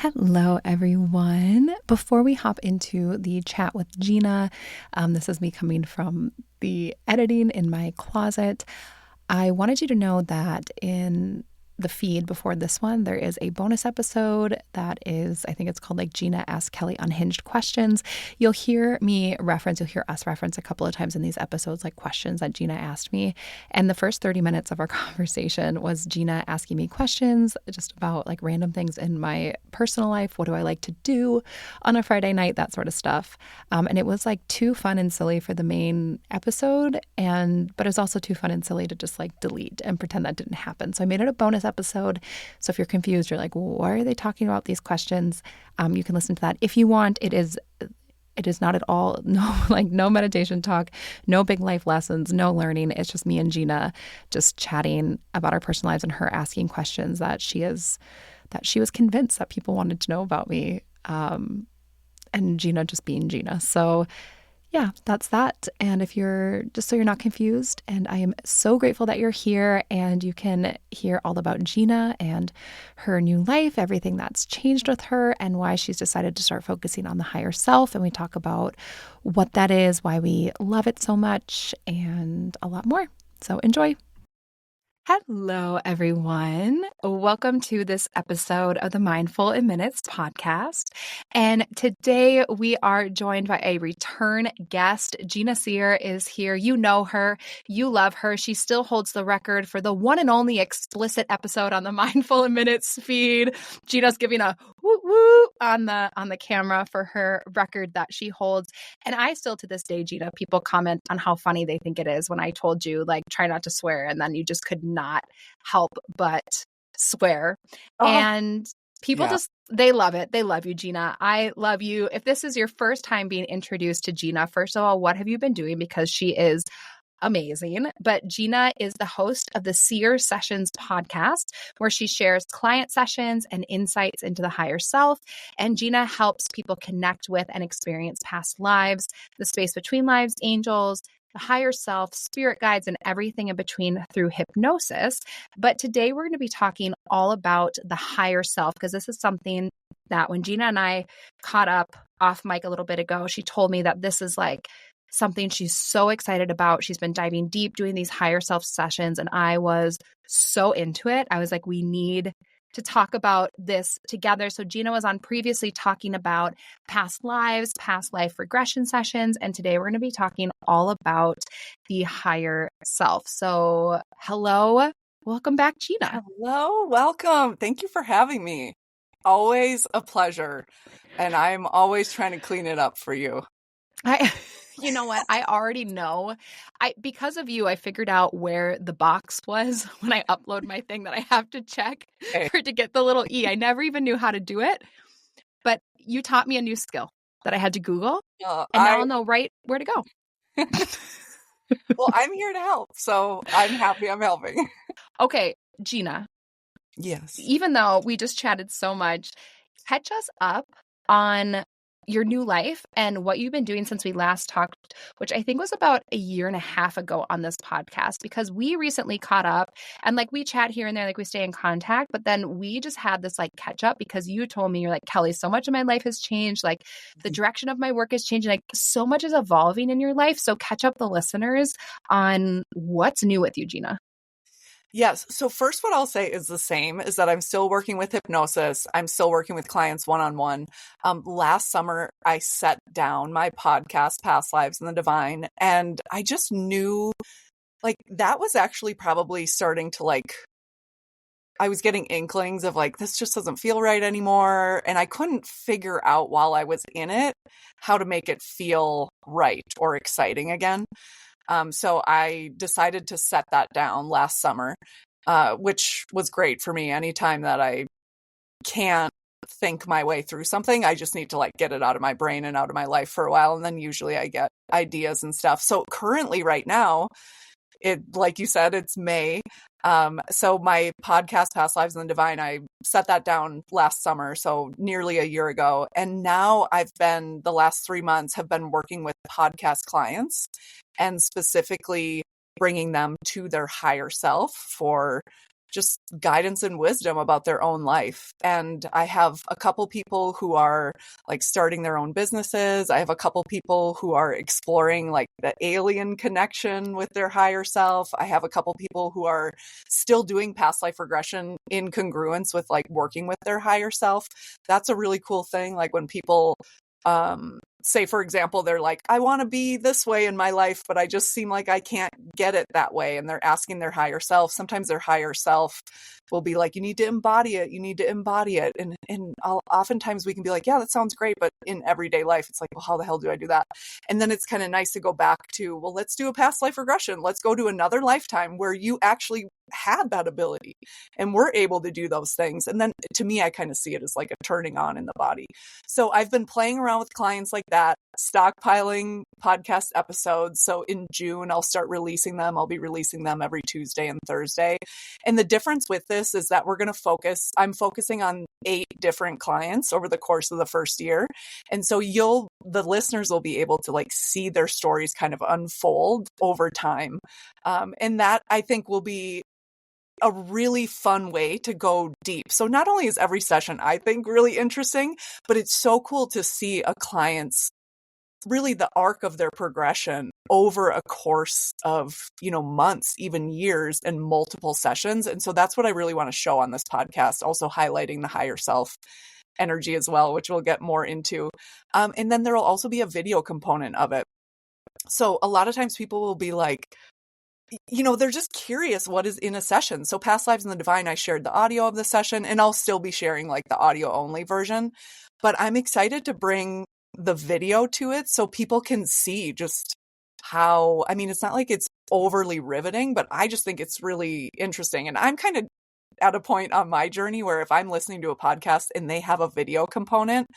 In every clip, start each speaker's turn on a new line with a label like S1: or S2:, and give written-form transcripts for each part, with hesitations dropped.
S1: Hello, everyone. Before we hop into the chat with Jina, this is me coming from the editing in my closet. I wanted you to know that in the feed before this one, there is a bonus episode that is, I think it's called like Jina Asks Kelly Unhinged Questions. You'll hear us reference a couple of times in these episodes, like questions that Jina asked me. And the first 30 minutes of our conversation was Jina asking me questions just about like random things in my personal life. What do I like to do on a Friday night? That sort of stuff. And it was like too fun and silly for the main episode. But it was also too fun and silly to just like delete and pretend that didn't happen. So I made it a bonus episode. So if you're confused, you're like, why are they talking about these questions? You can listen to that if you want. It is not at all no meditation talk, no big life lessons, no learning. It's just me and Jina just chatting about our personal lives and her asking questions that she was convinced that people wanted to know about me. And Jina just being Jina. So yeah, that's that. And if you're just so you're not confused, and I am so grateful that you're here and you can hear all about Jina and her new life, everything that's changed with her and why she's decided to start focusing on the higher self. And we talk about what that is, why we love it so much, and a lot more. So enjoy. Hello, everyone. Welcome to this episode of the Mindful in Minutes podcast. And today we are joined by a return guest. Jina Seer is here. You know her. You love her. She still holds the record for the one and only explicit episode on the Mindful in Minutes feed. Gina's giving a woo woo on the camera for her record that she holds. And I still, to this day, Jina, people comment on how funny they think it is when I told you, like, try not to swear. And then you just could not help but swear. And people they love it. They love you, Jina. I love you. If this is your first time being introduced to Jina, first of all, what have you been doing? Because she is amazing. But Jina is the host of the Seer Sessions podcast, where she shares client sessions and insights into the higher self. And Jina helps people connect with and experience past lives, the space between lives, angels, the higher self, spirit guides, and everything in between through hypnosis. But today we're going to be talking all about the higher self, because this is something that when Jina and I caught up off mic a little bit ago, she told me that this is like something she's so excited about. She's been diving deep doing these higher self sessions, and I was so into it. I was like, we need to talk about this together. So Jina was on previously talking about past lives, past life regression sessions, and today we're going to be talking all about the higher self. So hello, welcome back, Jina.
S2: Hello, welcome. Thank you for having me. Always a pleasure. And I'm always trying to clean it up for you.
S1: You know what? I already know. Because of you, I figured out where the box was when I upload my thing that I have to check to get the little E. I never even knew how to do it. But you taught me a new skill that I had to Google. And now I'll know right where to go.
S2: Well, I'm here to help. So I'm happy I'm helping.
S1: Okay, Jina.
S2: Yes.
S1: Even though we just chatted so much, catch us up on your new life and what you've been doing since we last talked, which I think was about a year and a half ago on this podcast, because we recently caught up and like we chat here and there, like we stay in contact, but then we just had this like catch up because you told me, you're like, Kelly, so much of my life has changed. Like the direction of my work is changing. Like so much is evolving in your life. So catch up the listeners on what's new with you, Jina.
S2: Yes. So first, what I'll say is the same, is that I'm still working with hypnosis. I'm still working with clients one-on-one. Last summer, I set down my podcast, Past Lives in the Divine, and I just knew like that was actually probably starting to like, I was getting inklings of like, this just doesn't feel right anymore. And I couldn't figure out while I was in it how to make it feel right or exciting again. So I decided to set that down last summer, which was great for me. Anytime that I can't think my way through something, I just need to like get it out of my brain and out of my life for a while. And then usually I get ideas and stuff. So currently right now, like you said, it's May. So my podcast, Past Lives in the Divine, I set that down last summer, so nearly a year ago. And now the last 3 months have been working with podcast clients and specifically bringing them to their higher self for just guidance and wisdom about their own life. And I have a couple people who are like starting their own businesses. I have a couple people who are exploring like the alien connection with their higher self. I have a couple people who are still doing past life regression in congruence with like working with their higher self. That's a really cool thing. Like when people say, for example, they're like, I want to be this way in my life, but I just seem like I can't get it that way. And they're asking their higher self. Sometimes their higher self will be like, you need to embody it. You need to embody it. And oftentimes we can be like, yeah, that sounds great. But in everyday life, it's like, well, how the hell do I do that? And then it's kind of nice to go back to, well, let's do a past life regression. Let's go to another lifetime where you actually had that ability and we're able to do those things. And then to me, I kind of see it as like a turning on in the body. So I've been playing around with clients like that, stockpiling podcast episodes. So in June, I'll start releasing them. I'll be releasing them every Tuesday and Thursday. And the difference with this is that I'm focusing on 8 different clients over the course of the first year. And so the listeners will be able to like see their stories kind of unfold over time. And that I think will be a really fun way to go deep. So not only is every session, I think, really interesting, but it's so cool to see a client's really the arc of their progression over a course of, months, even years, and multiple sessions. And so that's what I really want to show on this podcast, also highlighting the higher self energy as well, which we'll get more into. And then there will also be a video component of it. So a lot of times people will be like, they're just curious what is in a session. So Past Lives in the Divine, I shared the audio of the session, and I'll still be sharing like the audio only version. But I'm excited to bring the video to it so people can see just how, it's not like it's overly riveting, but I just think it's really interesting. And I'm kind of at a point on my journey where if I'm listening to a podcast and they have a video component,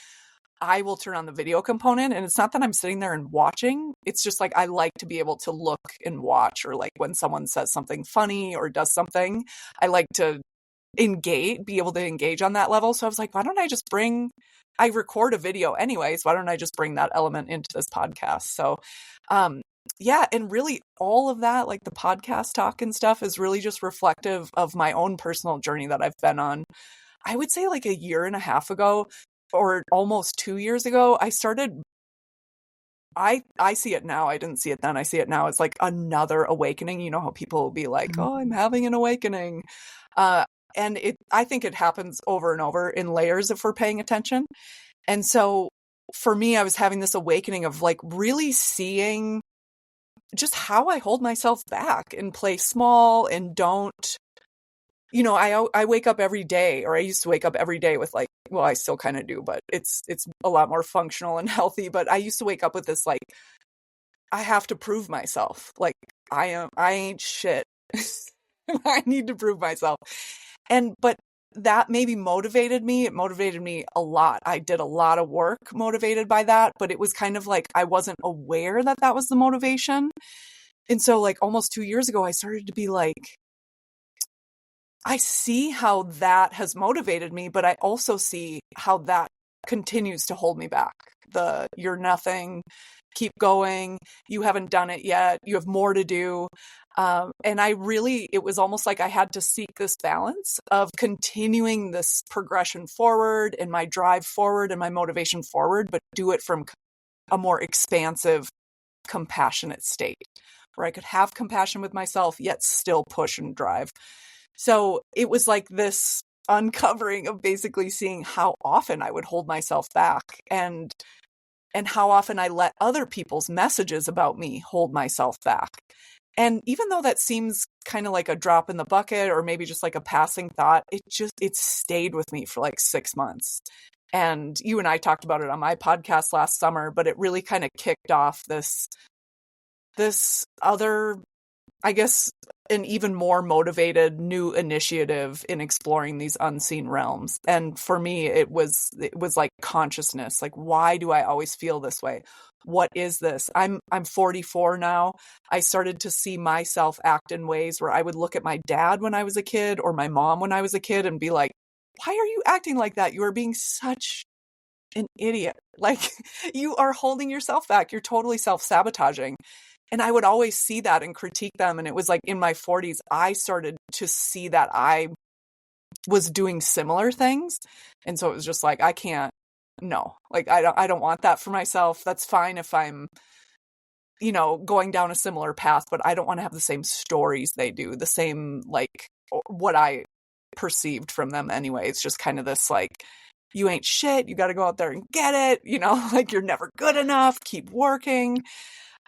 S2: I will turn on the video component. And it's not that I'm sitting there and watching. It's just like I like to be able to look and watch, or like when someone says something funny or does something, I like to be able to engage on that level. So I was like, why don't I record a video anyways. Why don't I just bring that element into this podcast? So, yeah. And really all of that, like the podcast talk and stuff, is really just reflective of my own personal journey that I've been on. I would say like a year and a half ago, or almost 2 years ago, I see it now. I didn't see it then. I see it now. It's like another awakening. You know how people will be like, oh, I'm having an awakening. And I think it happens over and over in layers if we're paying attention. And so for me, I was having this awakening of like really seeing just how I hold myself back and play small and don't, I wake up every day, or I used to wake up every day with like, well, I still kind of do, but it's a lot more functional and healthy. But I used to wake up with this, like, I have to prove myself. Like I ain't shit. I need to prove myself. But that maybe motivated me. It motivated me a lot. I did a lot of work motivated by that, but it was kind of like, I wasn't aware that that was the motivation. And so like almost 2 years ago, I started to be like, I see how that has motivated me, but I also see how that continues to hold me back. You're nothing, keep going, you haven't done it yet, you have more to do. And it was almost like I had to seek this balance of continuing this progression forward and my drive forward and my motivation forward, but do it from a more expansive, compassionate state where I could have compassion with myself, yet still push and drive. So it was like this uncovering of basically seeing how often I would hold myself back and how often I let other people's messages about me hold myself back. And even though that seems kind of like a drop in the bucket or maybe just like a passing thought, it stayed with me for like 6 months. And you and I talked about it on my podcast last summer, but it really kind of kicked off this other, I guess, an even more motivated new initiative in exploring these unseen realms. And for me, it was like consciousness. Like, why do I always feel this way? What is this? I'm 44 now. I started to see myself act in ways where I would look at my dad when I was a kid or my mom when I was a kid and be like, why are you acting like that? You are being such an idiot. Like, you are holding yourself back. You're totally self-sabotaging. And I would always see that and critique them. And it was like in my 40s, I started to see that I was doing similar things. And so it was just like, I can't, no, like, I don't want that for myself. That's fine if I'm, going down a similar path, but I don't want to have the same stories they do, the same, like, what I perceived from them anyway. It's just kind of this, like, you ain't shit. You got to go out there and get it. Like, you're never good enough. Keep working.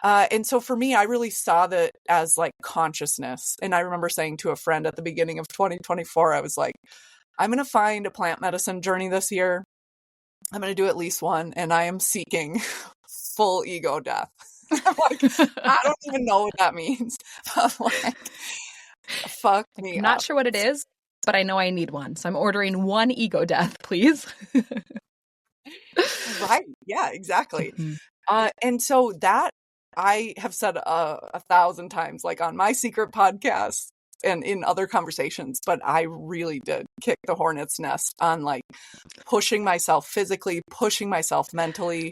S2: And so for me, I really saw that as like consciousness. And I remember saying to a friend at the beginning of 2024, I was like, I'm going to find a plant medicine journey this year. I'm going to do at least one. And I am seeking full ego death. I'm like, I don't even know what that means. I'm like, fuck me
S1: I'm not
S2: up.
S1: sure what it is, but I know I need one. So I'm ordering one ego death, please.
S2: Right. Yeah, exactly.
S1: Mm-hmm.
S2: And so that I have said 1,000 times, like on my secret podcast and in other conversations, but I really did kick the hornet's nest on like pushing myself physically, pushing myself mentally.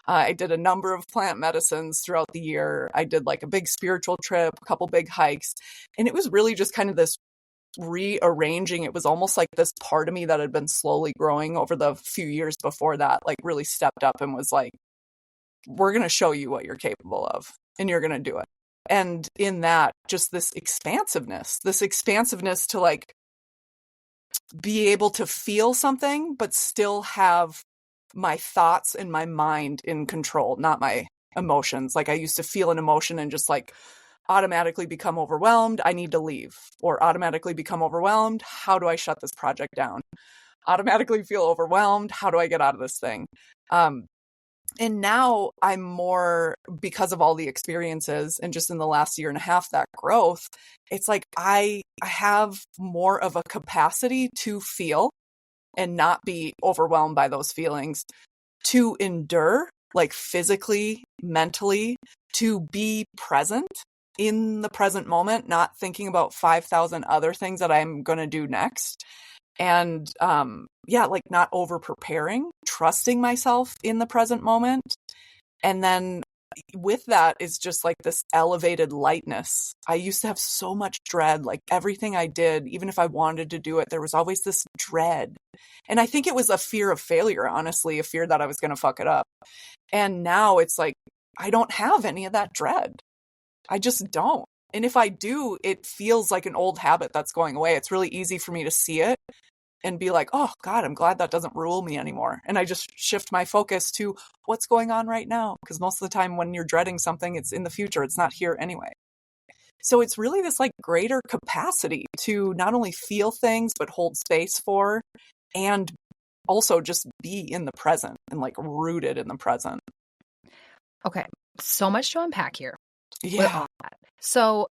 S2: I did a number of plant medicines throughout the year. I did like a big spiritual trip, a couple big hikes, and it was really just kind of this rearranging. It was almost like this part of me that had been slowly growing over the few years before that, like really stepped up and was like, we're going to show you what you're capable of and you're going to do it. And in that, just this expansiveness to like be able to feel something, but still have my thoughts and my mind in control, not my emotions. Like I used to feel an emotion and just like automatically become overwhelmed. I need to leave, or automatically become overwhelmed. How do I shut this project down? Automatically feel overwhelmed. How do I get out of this thing? And now I'm more, because of all the experiences and just in the last year and a half, that growth, it's like I have more of a capacity to feel and not be overwhelmed by those feelings, to endure, like physically, mentally, to be present in the present moment, not thinking about 5,000 other things that I'm going to do next. And like not over preparing, trusting myself in the present moment. And then with that is just like this elevated lightness. I used to have so much dread, like everything I did, even if I wanted to do it, there was always this dread. And I think it was a fear of failure, honestly, a fear that I was going to fuck it up. And now it's like, I don't have any of that dread. I just don't. And if I do, it feels like an old habit that's going away. It's really easy for me to see it and be like, oh God, I'm glad that doesn't rule me anymore. And I just shift my focus to what's going on right now. Because most of the time when you're dreading something, it's in the future. It's not here anyway. So it's really this like greater capacity to not only feel things, but hold space for, and also just be in the present and like rooted in the present.
S1: Okay. So much to unpack here.
S2: Yeah.
S1: With all that. So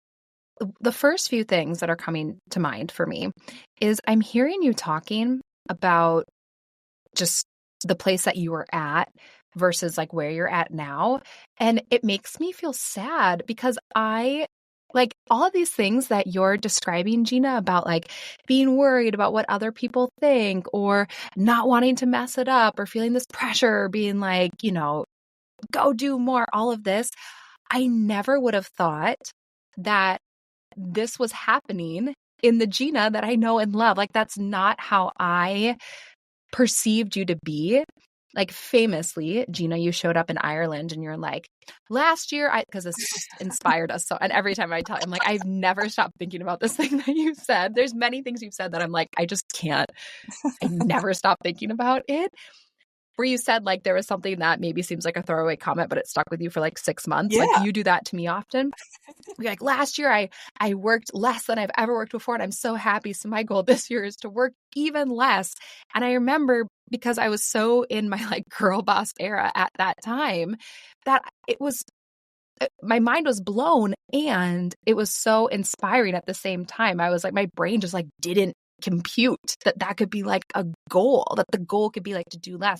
S1: the first few things that are coming to mind for me is I'm hearing you talking about just the place that you were at versus like where you're at now. And it makes me feel sad because I like all of these things that you're describing, Jina, about like being worried about what other people think or not wanting to mess it up or feeling this pressure, being like, go do more, all of this. I never would have thought that this was happening in the Jina that I know and love. Like, that's not how I perceived you to be. Like, famously, Jina, you showed up in Ireland and you're like, last year, because this inspired us. So, and every time I tell, I'm like, I've never stopped thinking about this thing that you said. There's many things you've said that I'm like, I just can't. I never stop thinking about it. Where you said like there was something that maybe seems like a throwaway comment, but it stuck with you for like 6 months.
S2: Yeah.
S1: Like you do that to me often. You're like, last year I worked less than I've ever worked before, and I'm so happy. So my goal this year is to work even less. And I remember, because I was so in my like girl boss era at that time, that it was, my mind was blown, and it was so inspiring at the same time. I was like, my brain just like didn't compute that could be like a goal, that the goal could be like to do less.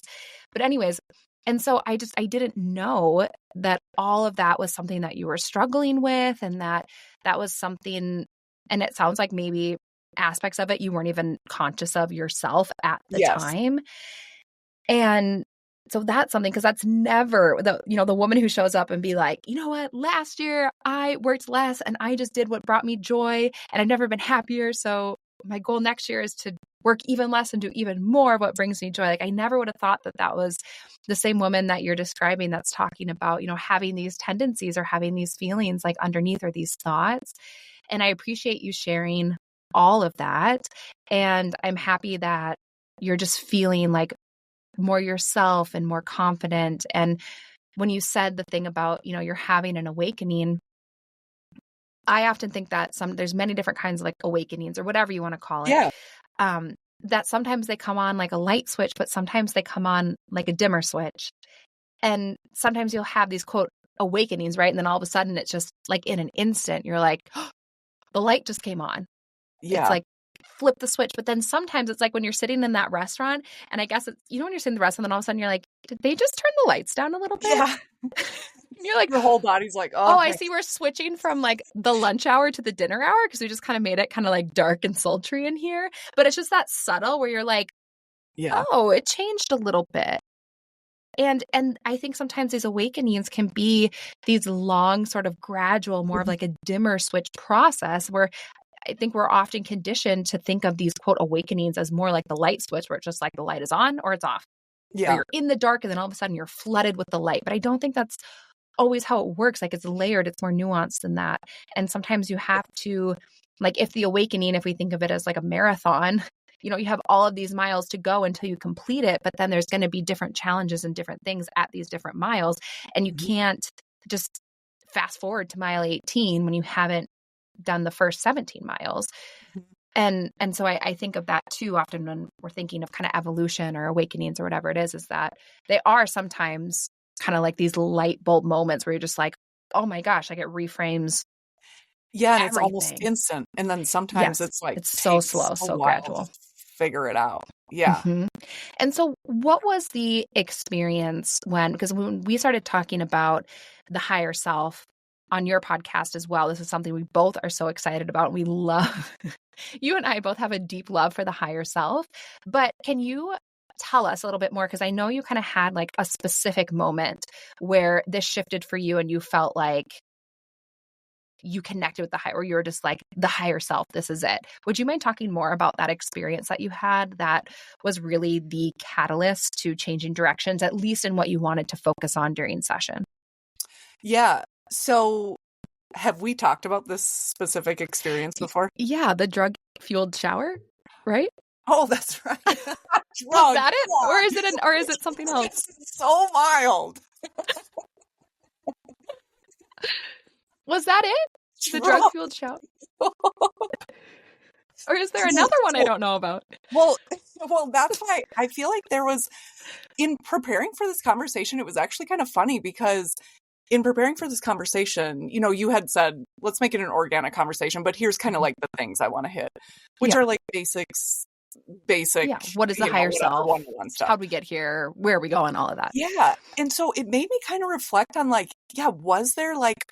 S1: But anyways, and so I didn't know that all of that was something that you were struggling with, and that was something, and it sounds like maybe aspects of it you weren't even conscious of yourself at the
S2: Yes.
S1: time. And So that's something, because that's never the woman who shows up and be like, you know what, last year I worked less and I just did what brought me joy and I've never been happier. So my goal next year is to work even less and do even more of what brings me joy. Like, I never would have thought that that was the same woman that you're describing that's talking about, having these tendencies or having these feelings like underneath, or these thoughts. And I appreciate you sharing all of that. And I'm happy that you're just feeling like more yourself and more confident. And when you said the thing about, you're having an awakening, I often think that there's many different kinds of like awakenings or whatever you want to call it.
S2: Yeah.
S1: That sometimes they come on like a light switch, but sometimes they come on like a dimmer switch. And sometimes you'll have these quote awakenings, right? And then all of a sudden it's just like in an instant, you're like, oh, the light just came on.
S2: Yeah.
S1: It's like flip the switch. But then sometimes it's like when you're sitting in that restaurant, and I guess it's, when you're sitting in the restaurant, then all of a sudden you're like, did they just turn the lights down a little bit?
S2: Yeah.
S1: And you're like,
S2: your whole body's like,
S1: oh, I see we're switching from like the lunch hour to the dinner hour, because we just kind of made it kind of like dark and sultry in here. But it's just that subtle where you're like,
S2: yeah.
S1: Oh, it changed a little bit. And I think sometimes these awakenings can be these long, sort of gradual, more of like a dimmer switch process, where I think we're often conditioned to think of these quote awakenings as more like the light switch, where it's just like the light is on or it's off.
S2: Yeah.
S1: Or you're in the dark and then all of a sudden you're flooded with the light. But I don't think that's always how it works. Like, it's layered, it's more nuanced than that. And sometimes you have to, like, if the awakening, if we think of it as like a marathon, you have all of these miles to go until you complete it, but then there's going to be different challenges and different things at these different miles. And you can't just fast forward to mile 18 when you haven't done the first 17 miles. And so I think of that too often when we're thinking of kind of evolution or awakenings or whatever it is that they are sometimes kind of like these light bulb moments where you're just like, oh my gosh, like it reframes.
S2: Yeah. And
S1: everything.
S2: It's almost instant. And then sometimes it's like,
S1: it's so slow, so gradual
S2: to figure it out. Yeah.
S1: Mm-hmm. And so what was the experience because when we started talking about the higher self on your podcast as well, this is something we both are so excited about. We love, you and I both have a deep love for the higher self, but can you tell us a little bit more? Because I know you kind of had like a specific moment where this shifted for you and you felt like you connected with the higher, or you were just like, the higher self, this is it. Would you mind talking more about that experience that you had that was really the catalyst to changing directions, at least in what you wanted to focus on during session?
S2: Yeah. So have we talked about this specific experience before?
S1: Yeah, the drug-fueled shower, right?
S2: Oh, that's right.
S1: Was that it? Or is it something else?
S2: It's so mild.
S1: Was that it? The drug-fueled shower? Or is there another one I don't know about?
S2: Well, that's why I feel like there was, in preparing for this conversation, it was actually kind of funny because in preparing for this conversation, you had said, let's make it an organic conversation, but here's kind of like the things I want to hit, which are like basic. Yeah.
S1: What is the higher self?
S2: One-on-one stuff.
S1: How'd we get here? Where are we going? All of that.
S2: Yeah. And so it made me kind of reflect on like, was there like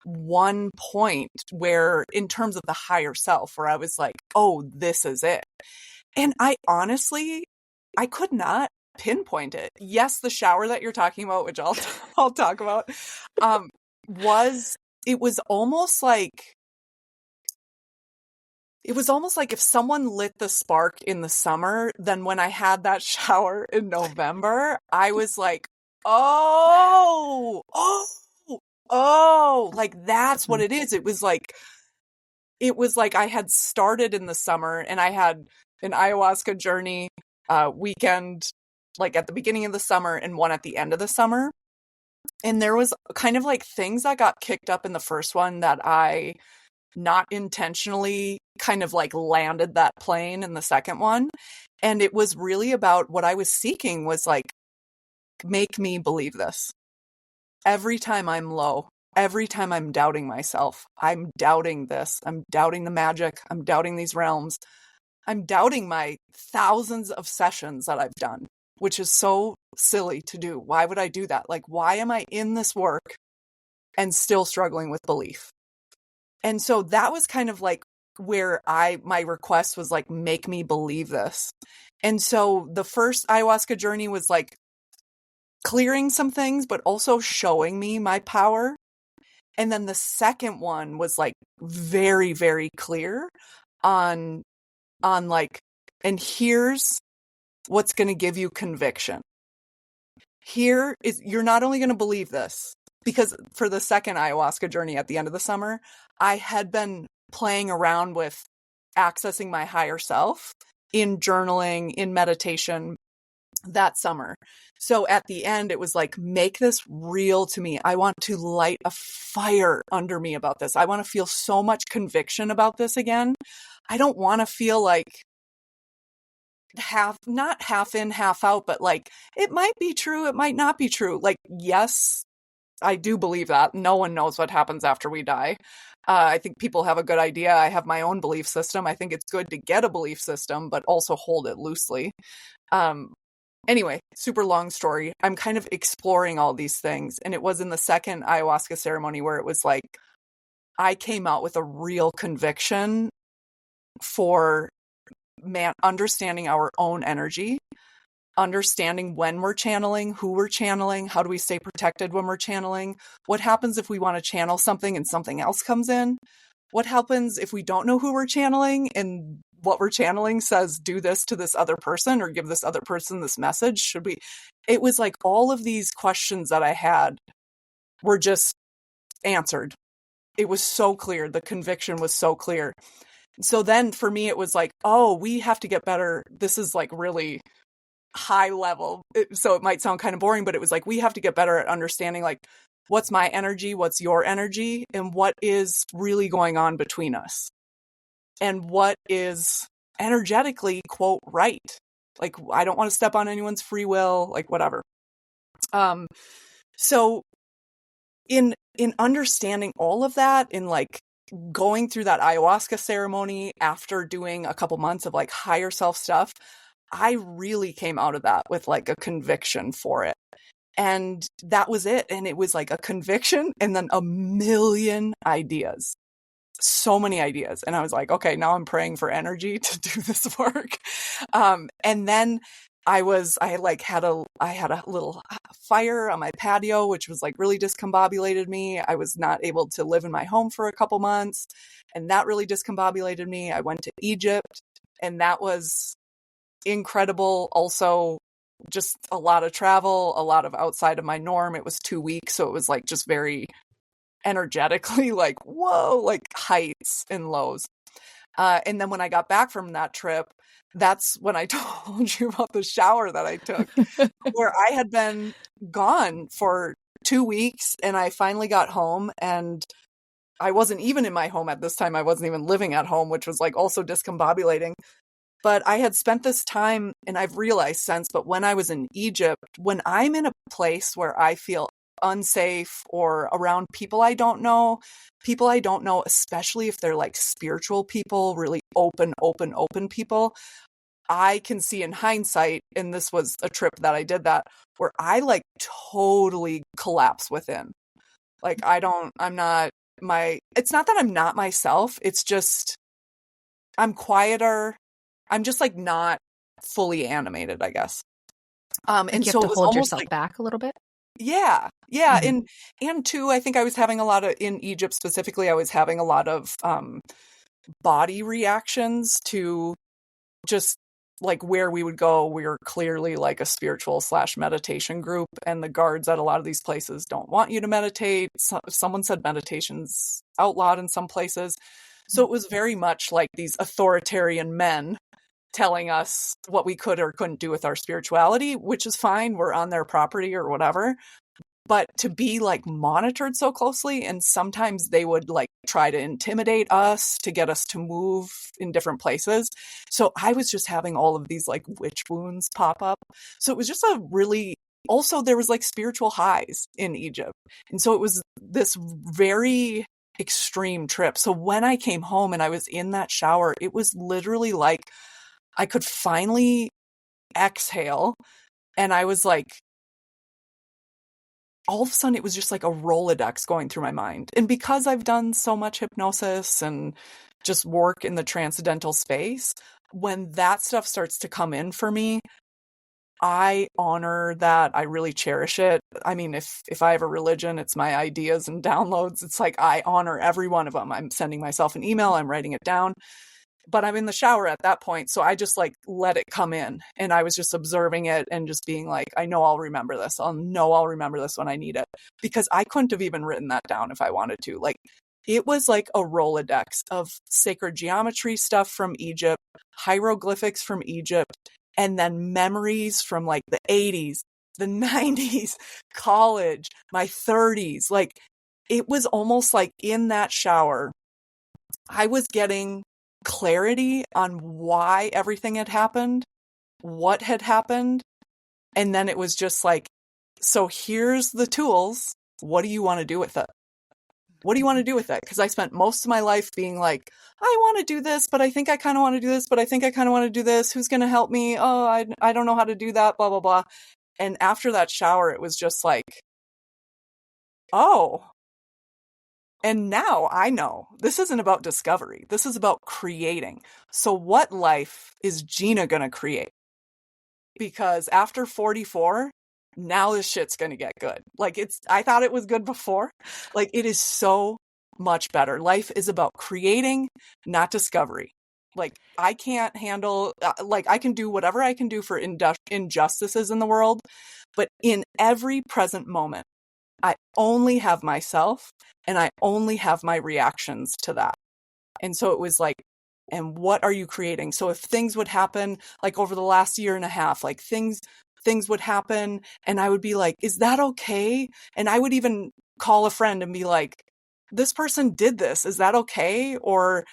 S2: one point where in terms of the higher self where I was like, oh, this is it. And I could not pinpoint it. Yes, the shower that you're talking about, which I'll talk about, it was almost like if someone lit the spark in the summer, then when I had that shower in November, I was like, oh, like that's what it is. It was like I had started in the summer and I had an ayahuasca journey weekend, like at the beginning of the summer and one at the end of the summer. And there was kind of like things that got kicked up in the first one that I not intentionally kind of like landed that plane in the second one. And it was really about what I was seeking was like, make me believe this. Every time I'm low, every time I'm doubting myself, I'm doubting this. I'm doubting the magic. I'm doubting these realms. I'm doubting my thousands of sessions that I've done, which is so silly to do. Why would I do that? Like, why am I in this work and still struggling with belief? And so that was kind of like where my request was like, make me believe this. And so the first ayahuasca journey was like clearing some things, but also showing me my power. And then the second one was like very, very clear on like, and here's what's going to give you conviction. Here is, you're not only going to believe this, because for the second ayahuasca journey at the end of the summer, I had been playing around with accessing my higher self in journaling, in meditation that summer. So at the end, it was like, make this real to me. I want to light a fire under me about this. I want to feel so much conviction about this again. I don't want to feel like not half in, half out, but like, it might be true, it might not be true. Like, yes, I do believe that. No one knows what happens after we die. I think people have a good idea. I have my own belief system. I think it's good to get a belief system, but also hold it loosely. Anyway, super long story. I'm kind of exploring all these things. And it was in the second ayahuasca ceremony where it was like, I came out with a real conviction for understanding our own energy, understanding when we're channeling, who we're channeling, how do we stay protected when we're channeling, what happens if we want to channel something and something else comes in, what happens if we don't know who we're channeling and what we're channeling says, do this to this other person or give this other person this message. Should we? It was like all of these questions that I had were just answered. It was so clear. The conviction was so clear. So then for me, it was like, oh, we have to get better. This is like really high level. So it might sound kind of boring, but it was like, we have to get better at understanding like, what's my energy? What's your energy? And what is really going on between us? And what is energetically, quote, right? Like, I don't want to step on anyone's free will, like whatever. So in understanding all of that, in like going through that ayahuasca ceremony after doing a couple months of like higher self stuff, I really came out of that with like a conviction for it. And that was it. And it was like a conviction and then a million ideas. So many ideas. And I was like, okay, now I'm praying for energy to do this work. And then I had a little fire on my patio, which was like really discombobulated me. I was not able to live in my home for a couple months, and that really discombobulated me. I went to Egypt, and that was incredible. Also, just a lot of travel, a lot of outside of my norm. It was 2 weeks, so it was like just very energetically like, whoa, like heights and lows. And then when I got back from that trip, that's when I told you about the shower that I took, where I had been gone for 2 weeks, and I finally got home, and I wasn't even in my home at this time. I wasn't even living at home, which was like also discombobulating. But I had spent this time, and I've realized since, but when I was in Egypt, when I'm in a place where I feel unsafe or around people I don't know, especially if they're like spiritual people, really open people, I can see in hindsight, and this was a trip that I did that, where I like totally collapse within. Like it's not that I'm not myself, it's just I'm quieter. I'm just like not fully animated, I guess.
S1: Like
S2: and
S1: you
S2: so
S1: have
S2: it
S1: to
S2: was
S1: hold
S2: almost
S1: yourself
S2: like,
S1: back a little bit.
S2: yeah.
S1: Mm-hmm.
S2: And too, I think I was having a lot of, in Egypt specifically, I was having a lot of body reactions to just like where we would go. We were clearly like a spiritual / meditation group, and the guards at a lot of these places don't want you to meditate. Someone said meditation's outlawed in some places. So it was very much like these authoritarian men telling us what we could or couldn't do with our spirituality, which is fine. We're on their property or whatever. But to be like monitored so closely, and sometimes they would like try to intimidate us to get us to move in different places. So I was just having all of these like witch wounds pop up. So it was just also there was like spiritual highs in Egypt. And so it was this very extreme trip. So when I came home and I was in that shower, it was literally like I could finally exhale. And I was like, all of a sudden it was just like a Rolodex going through my mind. And because I've done so much hypnosis and just work in the transcendental space, when that stuff starts to come in for me, I honor that. I really cherish it. I mean, if I have a religion, it's my ideas and downloads. It's like I honor every one of them. I'm sending myself an email, I'm writing it down, but I'm in the shower at that point. So I just like let it come in, and I was just observing it and just being like, I know I'll remember this. I'll remember this when I need it, because I couldn't have even written that down if I wanted to. Like, it was like a Rolodex of sacred geometry stuff from Egypt, hieroglyphics from Egypt, and then memories from like the 80s, the 90s, college, my 30s. Like, it was almost like in that shower, I was getting clarity on why everything had happened, what had happened. And then it was just like, so here's the tools. What do you want to do with it? What do you want to do with it? Because I spent most of my life being like, I want to do this, but I think I kind of want to do this, but I think I kind of want to do this. Who's going to help me? Oh, I don't know how to do that, blah, blah, blah. And after that shower, it was just like, oh, and now I know this isn't about discovery. This is about creating. So what life is Jina going to create? Because after 44, now this shit's going to get good. Like, I thought it was good before. Like, it is so much better. Life is about creating, not discovery. Like, I can't handle, like, I can do whatever I can do for injustices in the world, but in every present moment, I only have myself, and I only have my reactions to that. And so it was like, and what are you creating? So if things would happen, like over the last year and a half, like things would happen, and I would be like, is that okay? And I would even call a friend and be like, this person did this. Is that okay? Or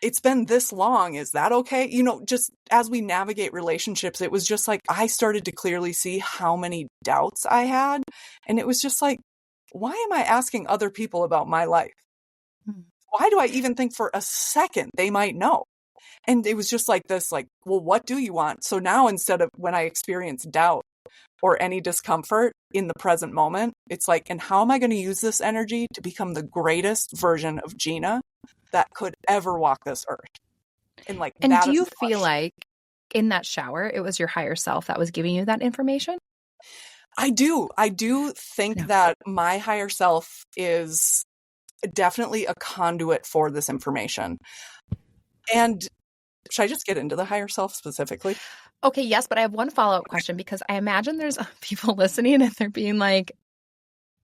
S2: it's been this long. Is that okay? You know, just as we navigate relationships, it was just like, I started to clearly see how many doubts I had. And it was just like, why am I asking other people about my life? Why do I even think for a second they might know? And it was just like this, like, well, what do you want? So now, instead of when I experience doubt or any discomfort in the present moment, it's like, and how am I going to use this energy to become the greatest version of Jina that could ever walk this earth? And like,
S1: And
S2: that
S1: do
S2: is
S1: you
S2: the
S1: feel
S2: push.
S1: like in that shower, it was your higher self that was giving you that information?
S2: I do think
S1: Yeah.
S2: that my higher self is definitely a conduit for this information. And should I just get into the higher self specifically?
S1: Okay, yes, but I have one follow-up question, because I imagine there's people listening and they're being like,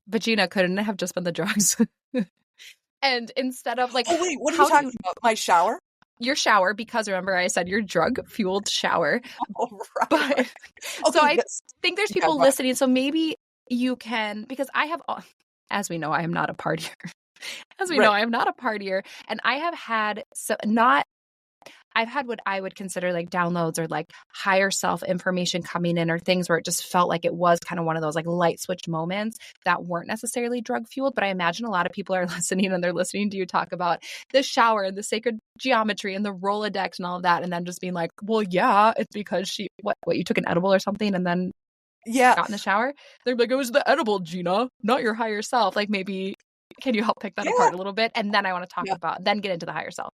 S1: but Gina, couldn't it have just been the drugs? And instead of like,
S2: Oh, wait, what are you
S1: how do
S2: talking
S1: you,
S2: about? My shower?
S1: your shower, because remember I said your drug-fueled shower,
S2: Oh, right,
S1: but
S2: right.
S1: so
S2: Okay,
S1: I
S2: yes.
S1: think there's
S2: Yeah,
S1: people
S2: go ahead.
S1: listening, so maybe you can, because I have, as we know, I am not a partier. As we know,
S2: Right.
S1: I am not a partier, and I have had not. I've had what I would consider like downloads or like higher self information coming in, or things where it just felt like it was kind of one of those like light switch moments that weren't necessarily drug fueled. But I imagine a lot of people are listening and they're listening to you talk about the shower and the sacred geometry and the Rolodex and all of that. And then just being like, well, yeah, it's because what you took an edible or something and then
S2: Yeah.
S1: got in the shower. They're like, it was the edible, Gina, not your higher self. Like, maybe can you help pick that
S2: Yeah.
S1: apart a little bit? And then I want to talk
S2: Yeah.
S1: about, then get into the higher self.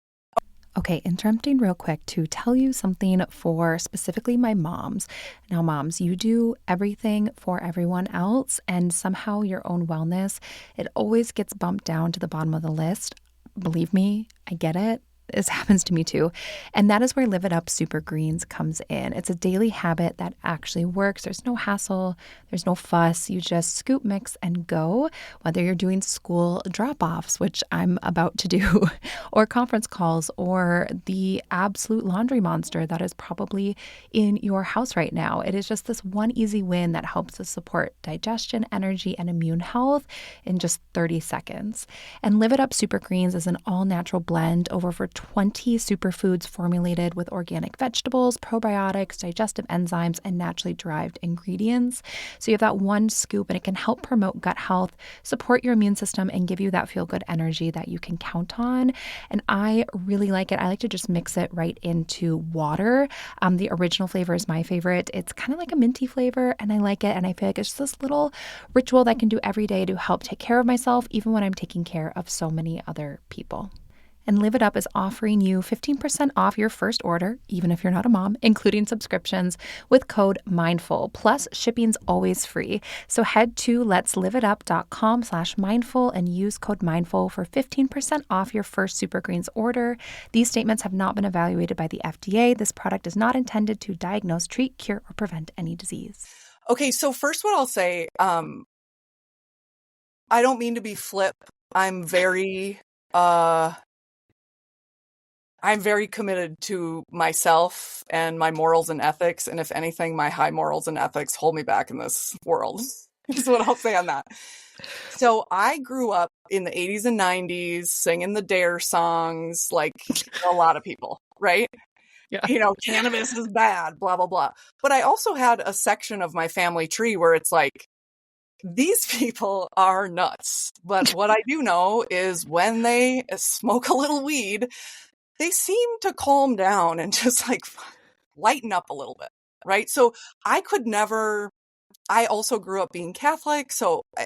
S1: Okay, interrupting real quick to tell you something for specifically my moms. Now, moms, you do everything for everyone else, and somehow your own wellness, it always gets bumped down to the bottom of the list. Believe me, I get it. This happens to me too. And that is where Live It Up Super Greens comes in. It's a daily habit that actually works. There's no hassle, there's no fuss. You just scoop, mix, and go, whether you're doing school drop offs, which I'm about to do, or conference calls, or the absolute laundry monster that is probably in your house right now. It is just this one easy win that helps us support digestion, energy, and immune health in just 30 seconds. And Live It Up Super Greens is an all-natural blend of over 20 superfoods formulated with organic vegetables, probiotics, digestive enzymes, and naturally derived ingredients. So you have that one scoop, and it can help promote gut health, support your immune system, and give you that feel-good energy that you can count on. And I really like it. I like to just mix it right into water. The original flavor is my favorite. It's kind of like a minty flavor, and I like it. And I feel like it's just this little ritual that I can do every day to help take care of myself, even when I'm taking care of so many other people. And Live It Up is offering you 15% off your first order, even if you're not a mom, including subscriptions, with code MINDFUL. Plus, shipping's always free. So head to letsliveitup.com/mindful and use code MINDFUL for 15% off your first Super Greens order. These statements have not been evaluated by the FDA. This product is not intended to diagnose, treat, cure, or prevent any disease.
S2: Okay, so first what I'll say, I don't mean to be flip. I'm very committed to myself and my morals and ethics. And if anything, my high morals and ethics hold me back in this world. Is what I'll say on that. So I grew up in the 80s and 90s singing the Dare songs, like a lot of people, right?
S1: Yeah.
S2: Cannabis is bad, blah, blah, blah. But I also had a section of my family tree where it's like, these people are nuts. But what I do know is when they smoke a little weed, they seem to calm down and just like lighten up a little bit, right? So I also grew up being Catholic,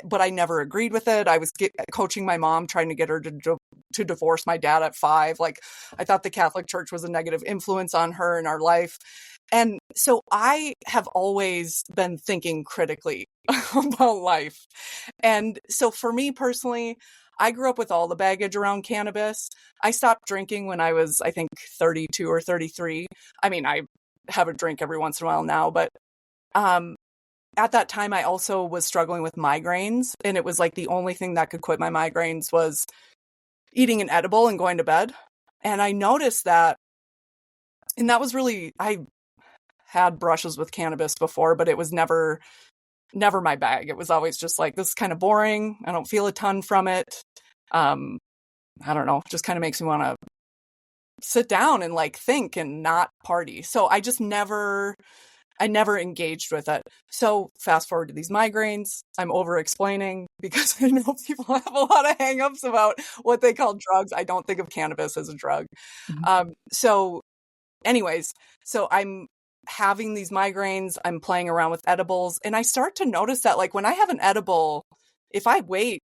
S2: but I never agreed with it. I was coaching my mom, trying to get her to divorce my dad at 5. Like, I thought the Catholic Church was a negative influence on her in our life. And so I have always been thinking critically about life. And so for me personally, I grew up with all the baggage around cannabis. I stopped drinking when I was, I think, 32 or 33. I mean, I have a drink every once in a while now, but at that time, I also was struggling with migraines, and it was like the only thing that could quit my migraines was eating an edible and going to bed. And I noticed that, and that was really, I had brushes with cannabis before, but it was never my bag. It was always just like, this is kind of boring. I don't feel a ton from it. I don't know, just kind of makes me want to sit down and like think and not party. So I never engaged with it. So fast forward to these migraines. I'm over explaining because I know people have a lot of hangups about what they call drugs. I don't think of cannabis as a drug.
S1: Mm-hmm.
S2: So anyways, so I'm having these migraines. I'm playing around with edibles, and I start to notice that like when I have an edible, if I wait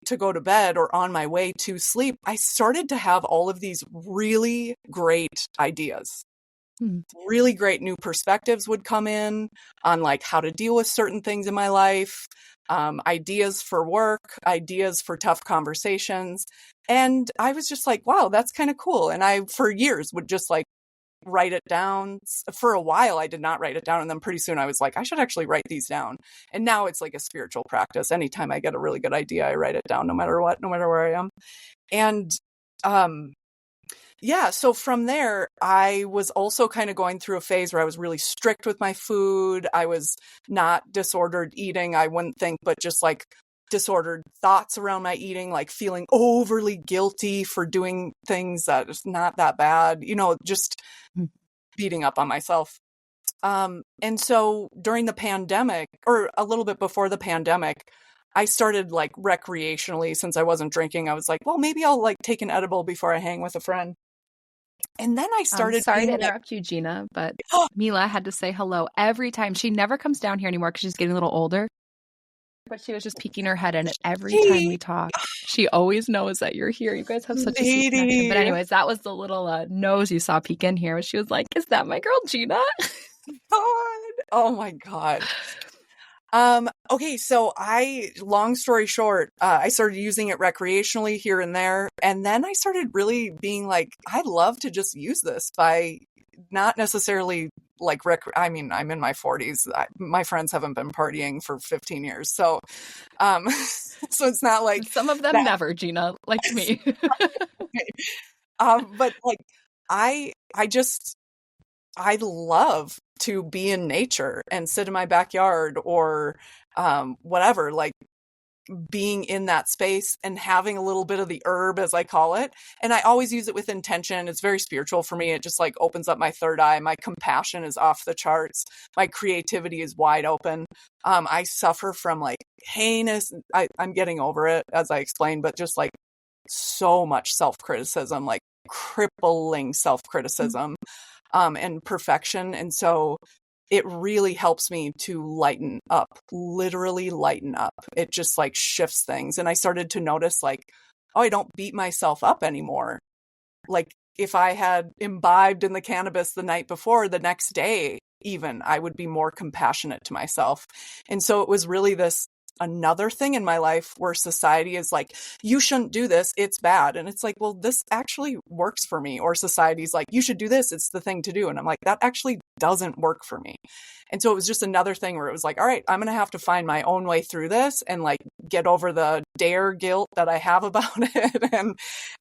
S2: to go to bed or on my way to sleep, I started to have all of these really great ideas. Really great new perspectives would come in on like how to deal with certain things in my life, ideas for work, ideas for tough conversations. And I was just like, wow, that's kind of cool. And I, for years, would just like write it down. For a while, I did not write it down. And then pretty soon I was like, I should actually write these down. And now it's like a spiritual practice. Anytime I get a really good idea, I write it down, no matter what, no matter where I am. And, yeah, so from there, I was also kind of going through a phase where I was really strict with my food. I was not disordered eating, I wouldn't think, but just like disordered thoughts around my eating, like feeling overly guilty for doing things that is not that bad, just beating up on myself. And so during the pandemic, or a little bit before the pandemic, I started like recreationally, since I wasn't drinking, I was like, well, maybe I'll like take an edible before I hang with a friend. And then I started
S1: Sorry to
S2: being like,
S1: interrupt you, Gina, but Mila had to say hello every time. She never comes down here anymore because she's getting a little older. But she was just peeking her head in it every time we talk. She always knows that you're here. You guys have such a sweet connection. But anyways, that was the little nose you saw peek in here. She was like, is that my girl, Gina?
S2: God. Oh my God. Okay, so long story short, I started using it recreationally here and there. And then I started really being like, I love to just use this by not necessarily like I mean, I'm in my 40s. My friends haven't been partying for 15 years. So, so it's not like
S1: some of them never, Gina, like me.
S2: But like, I love to be in nature and sit in my backyard or whatever, like being in that space and having a little bit of the herb, as I call it. And I always use it with intention. It's very spiritual for me. It just like opens up my third eye. My compassion is off the charts. My creativity is wide open. I suffer from like heinous, I'm getting over it, as I explained, but just like so much self-criticism, like crippling self-criticism. And perfection. And so it really helps me to lighten up, literally lighten up. It just like shifts things. And I started to notice like, oh, I don't beat myself up anymore Like if I had imbibed in the cannabis the night before, the next day, even I would be more compassionate to myself. And so it was really this another thing in my life where society is like, you shouldn't do this, it's bad. And it's like, well, this actually works for me. Or society's like, you should do this, it's the thing to do. And I'm like, that actually doesn't work for me. And so it was just another thing where it was like, all right, I'm going to have to find my own way through this and like get over the dare guilt that I have about it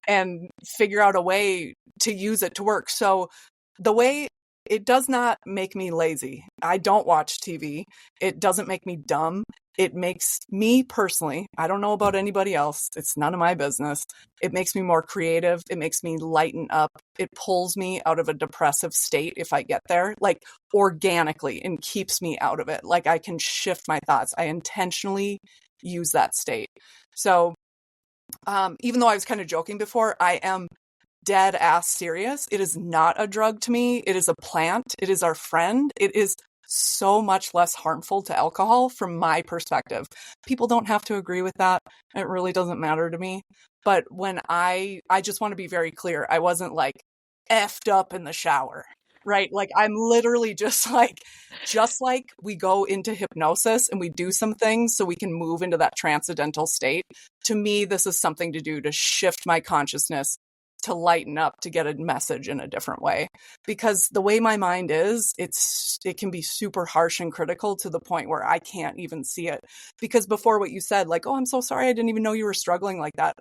S2: and figure out a way to use it to work. So the way it does not make me lazy. I don't watch TV. It doesn't make me dumb. It makes me personally, I don't know about anybody else. It's none of my business. It makes me more creative. It makes me lighten up. It pulls me out of a depressive state if I get there, like organically, and keeps me out of it. Like I can shift my thoughts. I intentionally use that state. So even though I was kind of joking before, I am dead ass serious. It is not a drug to me. It is a plant. It is our friend. It is so much less harmful to alcohol from my perspective. People don't have to agree with that. It really doesn't matter to me. But when I just want to be very clear, I wasn't like effed up in the shower, right? Like I'm literally just like we go into hypnosis and we do some things so we can move into that transcendental state. To me, this is something to do to shift my consciousness, to lighten up, to get a message in a different way. Because the way my mind is, it can be super harsh and critical to the point where I can't even see it. Because before what you said, like, oh, I'm so sorry, I didn't even know you were struggling like that.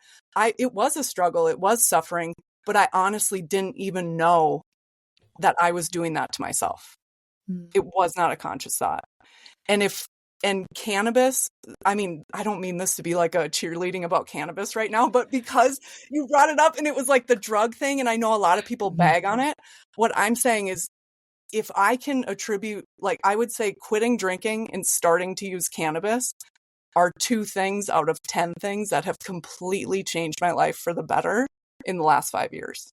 S2: It was a struggle, it was suffering, but I honestly didn't even know that I was doing that to myself. It was not a conscious thought. And cannabis, I mean, I don't mean this to be like a cheerleading about cannabis right now, but because you brought it up and it was like the drug thing, and I know a lot of people bag on it, what I'm saying is if I can attribute, like I would say quitting drinking and starting to use cannabis are 2 things out of 10 things that have completely changed my life for the better in the last 5 years.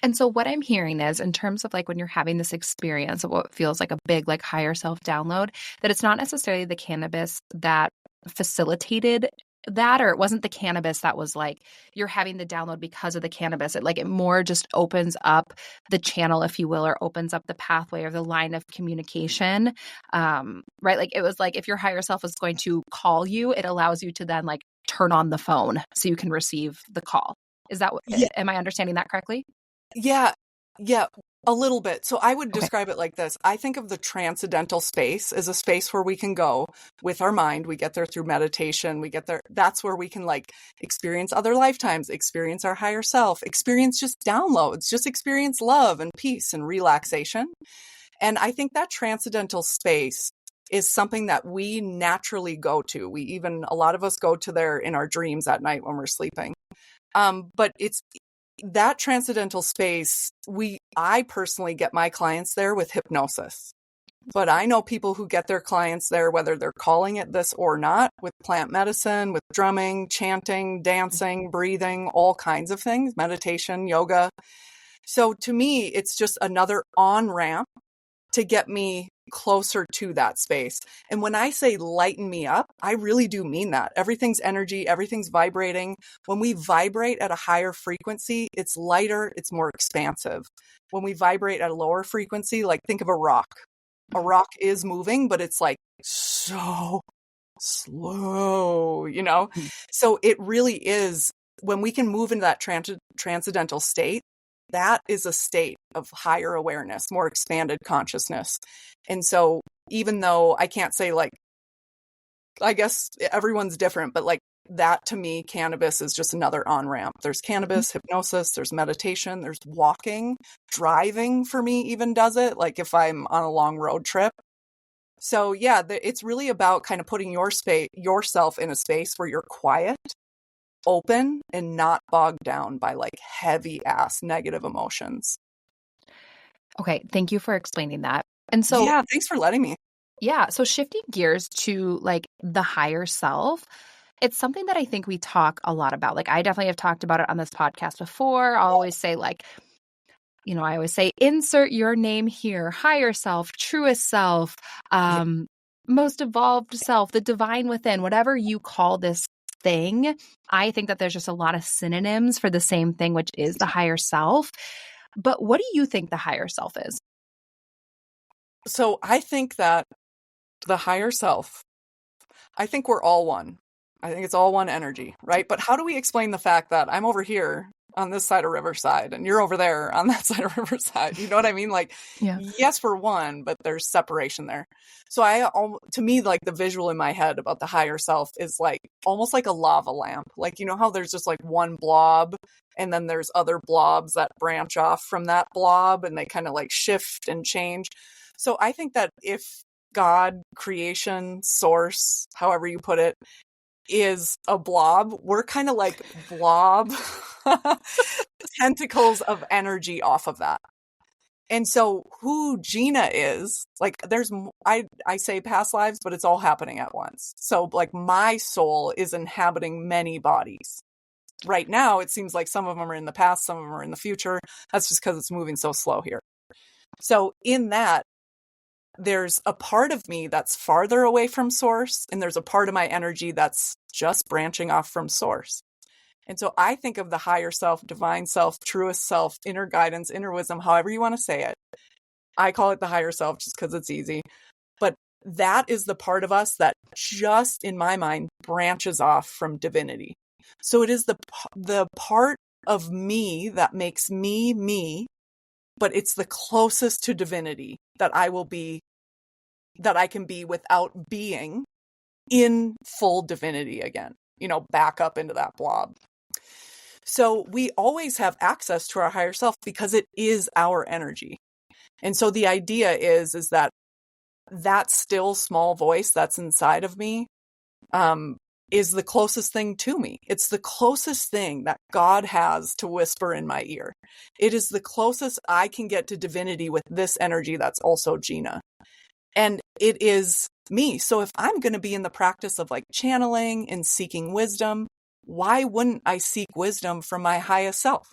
S1: And so what I'm hearing is in terms of like when you're having this experience of what feels like a big, like higher self download, that it's not necessarily the cannabis that facilitated that, or it wasn't the cannabis that was like, you're having the download because of the cannabis. It more just opens up the channel, if you will, or opens up the pathway or the line of communication. Right. Like it was like, if your higher self is going to call you, it allows you to then like turn on the phone so you can receive the call. Is that, am I understanding that correctly?
S2: Yeah, a little bit. So I would
S1: Okay.
S2: describe it like this. I think of the transcendental space as a space where we can go with our mind. We get there through meditation. We get there. That's where we can like experience other lifetimes, experience our higher self, experience just downloads, just experience love and peace and relaxation. And I think that transcendental space is something that we naturally go to. A lot of us go to there in our dreams at night when we're sleeping. But it's that transcendental space. I personally get my clients there with hypnosis, but I know people who get their clients there, whether they're calling it this or not, with plant medicine, with drumming, chanting, dancing, breathing, all kinds of things, meditation, yoga. So to me, it's just another on-ramp to get me closer to that space. And when I say lighten me up, I really do mean that. Everything's energy, everything's vibrating. When we vibrate at a higher frequency, it's lighter, it's more expansive. When we vibrate at a lower frequency, like think of a rock. A rock is moving, but it's like so slow, So it really is, when we can move into that transcendental state, that is a state of higher awareness, more expanded consciousness. And so even though I can't say like, I guess everyone's different, but like that to me, cannabis is just another on-ramp. There's cannabis, hypnosis, there's meditation, there's walking, driving for me even does it, like if I'm on a long road trip. So yeah, it's really about kind of putting yourself in a space where you're quiet, open, and not bogged down by like heavy ass negative emotions.
S1: Okay. Thank you for explaining that. And so,
S2: Yeah, thanks for letting me.
S1: yeah. So shifting gears to like the higher self, it's something that I think we talk a lot about. Like I definitely have talked about it on this podcast before. I'll always say like, I always say, insert your name here, higher self, truest self, most evolved self, the divine within, whatever you call this thing. I think that there's just a lot of synonyms for the same thing, which is the higher self. But what do you think the higher self is?
S2: So I think that the higher self, I think we're all one. I think it's all one energy, right? But how do we explain the fact that I'm over here on this side of Riverside and you're over there on that side of Riverside? You know what I mean? Like,
S1: Yeah.
S2: yes, we're one, but there's separation there. So to me, like the visual in my head about the higher self is like almost like a lava lamp. Like, you know how there's just like one blob and then there's other blobs that branch off from that blob and they kind of like shift and change. So I think that if God, creation, source, however you put it, is a blob, we're kind of like blob tentacles of energy off of that. And so who Jina is, like I say past lives, but it's all happening at once. So like my soul is inhabiting many bodies. Right now, it seems like some of them are in the past, some of them are in the future. That's just because it's moving so slow here. So in that, there's a part of me that's farther away from source, and there's a part of my energy that's just branching off from source. And so I think of the higher self, divine self, truest self, inner guidance, inner wisdom, however you want to say it. I call it the higher self just because it's easy. But that is the part of us that just in my mind branches off from divinity. So it is the part of me that makes me me, but it's the closest to divinity that I can be without being in full divinity again, back up into that blob. So we always have access to our higher self because it is our energy. And so the idea is that still small voice that's inside of me is the closest thing to me. It's the closest thing that God has to whisper in my ear. It is the closest I can get to divinity with this energy that's also Jina. And it is me. So if I'm going to be in the practice of like channeling and seeking wisdom, why wouldn't I seek wisdom from my highest self?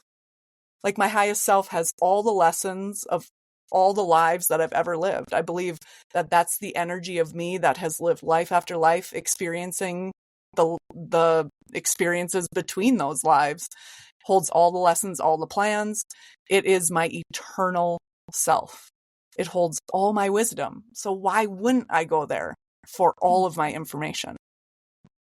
S2: Like my highest self has all the lessons of all the lives that I've ever lived. I believe that that's the energy of me that has lived life after life, experiencing the experiences between those lives, holds all the lessons, all the plans. It is my eternal self. It holds all my wisdom. So why wouldn't I go there for all of my information?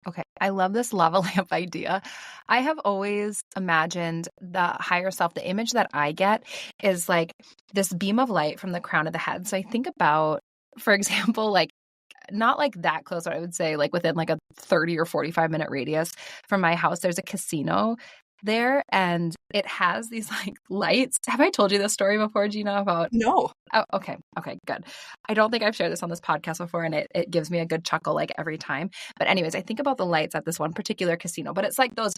S1: Okay, I love this lava lamp idea. I have always imagined the higher self, the image that I get is like this beam of light from the crown of the head. So I think about, for example, like not like that close, I would say like within like a 30 or 45-minute radius from my house, there's a casino there and it has these like lights. Have I told you this story before, Jina, about?
S2: No.
S1: Oh, okay, good. I don't think I've shared this on this podcast before and it gives me a good chuckle like every time. But anyways, I think about the lights at this one particular casino, but it's like those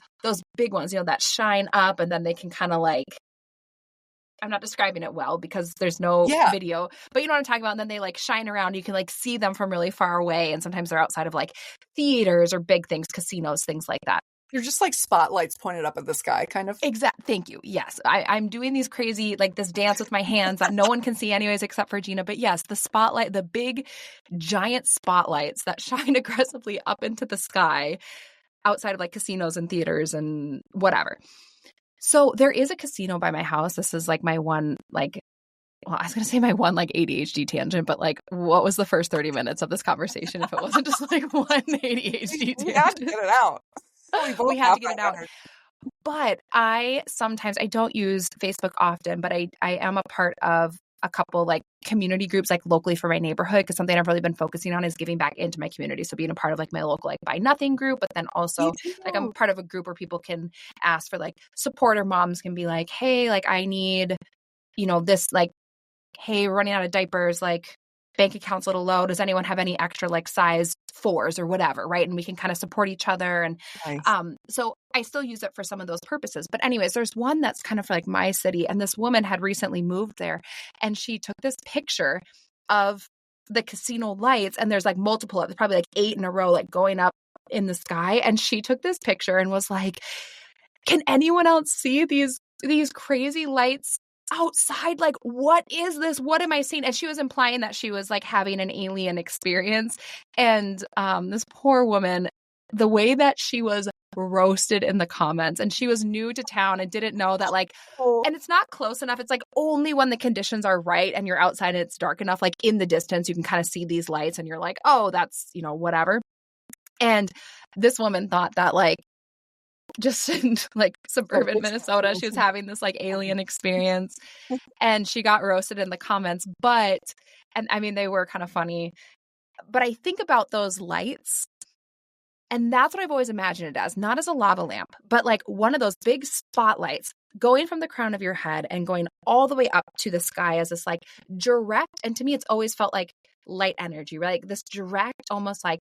S1: big ones, that shine up and then they can kind of like, I'm not describing it well because there's no video, but you know what I'm talking about? And then they like shine around. You can like see them from really far away. And sometimes they're outside of like theaters or big things, casinos, things like that.
S2: You're just like spotlights pointed up at the sky, kind of.
S1: Exactly. Thank you. Yes. I'm doing these crazy, like this dance with my hands that no one can see anyways, except for Jina. But yes, the spotlight, the big giant spotlights that shine aggressively up into the sky outside of like casinos and theaters and whatever. So there is a casino by my house. This is like my one, like, well, I was going to say my one like ADHD tangent, but like what was the first 30 minutes of this conversation if it wasn't just like one ADHD tangent?
S2: We had to get it out.
S1: We had to get it out. Energy. But I don't use Facebook often, but I am a part of a couple like community groups like locally for my neighborhood because something I've really been focusing on is giving back into my community. So being a part of like my local like Buy Nothing group, but then also like I'm part of a group where people can ask for like support or moms can be like, hey, like I need, this like, hey, we're running out of diapers, like bank account's a little low. Does anyone have any extra like size 4s or whatever, right? And we can kind of support each other. And
S2: nice.
S1: So I still use it for some of those purposes. But anyways, there's one that's kind of for like my city. And this woman had recently moved there and she took this picture of the casino lights and there's like multiple, there's probably like 8 in a row, like going up in the sky. And she took this picture and was like, can anyone else see these crazy lights outside? Like, what is this? What am I seeing? And she was implying that she was like having an alien experience. And this poor woman the way that she was roasted in the comments, and she was new to town and didn't know that like,
S2: Oh,
S1: and it's not close enough. It's like only when the conditions are right and you're outside and it's dark enough, like in the distance, you can kind of see these lights and you're like, oh, that's, whatever. And this woman thought that like just in like suburban Minnesota, she was having this like alien experience and she got roasted in the comments. And I mean, they were kind of funny, but I think about those lights. And that's what I've always imagined it as, not as a lava lamp, but like one of those big spotlights going from the crown of your head and going all the way up to the sky as this like direct. And to me, it's always felt like light energy, right? Like this direct, almost like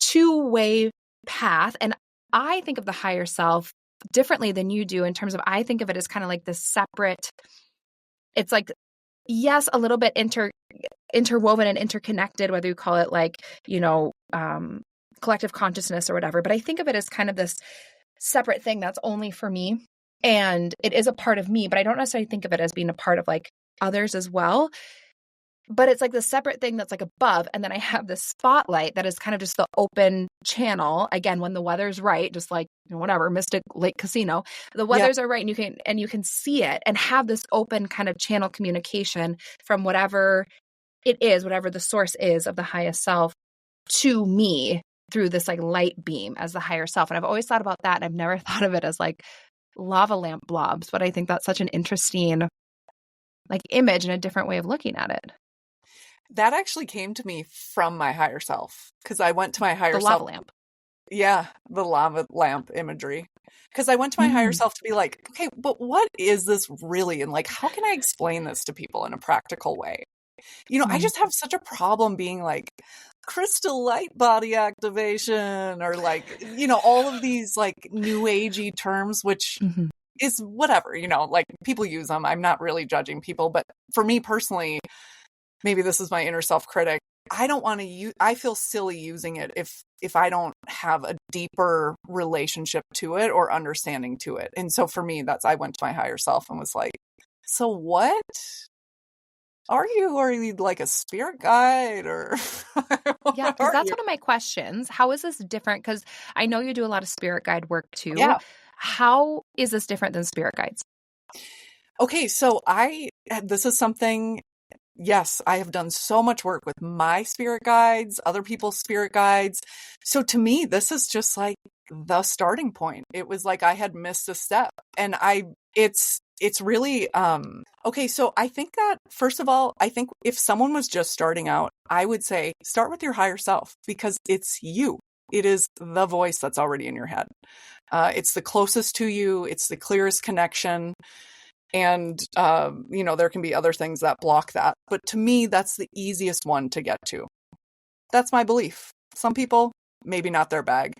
S1: two-way path. And I think of the higher self differently than you do in terms of, I think of it as kind of like this separate, it's like, yes, a little bit interwoven and interconnected, whether you call it like, collective consciousness or whatever. But I think of it as kind of this separate thing that's only for me. And it is a part of me, but I don't necessarily think of it as being a part of like others as well. But it's like the separate thing that's like above. And then I have this spotlight that is kind of just the open channel. Again, when the weather's right, just like, whatever, Mystic Lake Casino, the weathers are right and you can see it and have this open kind of channel communication from whatever it is, whatever the source is of the highest self to me through this like light beam as the higher self. And I've always thought about that. And I've never thought of it as like lava lamp blobs, but I think that's such an interesting like image and a different way of looking at it.
S2: that actually came to me from my higher self because I went to my higher
S1: The
S2: self.
S1: lava lamp.
S2: Yeah, the lava lamp imagery. Because I went to my higher self to be like, okay, but what is this really? And like, how can I explain this to people in a practical way? I just have such a problem being like crystal light body activation or like, all of these like new agey terms, which is whatever, like people use them. I'm not really judging people, but for me personally, maybe this is my inner self critic. I don't want to use, I feel silly using it if I don't have a deeper relationship to it or understanding to it. And so for me, I went to my higher self and was like, so what? Are you like a spirit guide or?
S1: Yeah, because that's one of my questions. How is this different? Because I know you do a lot of spirit guide work too.
S2: Yeah.
S1: How is this different than spirit guides?
S2: Okay, so this is something, yes, I have done so much work with my spirit guides, other people's spirit guides. So to me, this is just like the starting point. It was like I had missed a step and it's really, okay. So I think that first of all, I think if someone was just starting out, I would say start with your higher self because it's you. It is the voice that's already in your head. It's the closest to you. It's the clearest connection. And, there can be other things that block that. But to me, that's the easiest one to get to. That's my belief. Some people, maybe not their bag.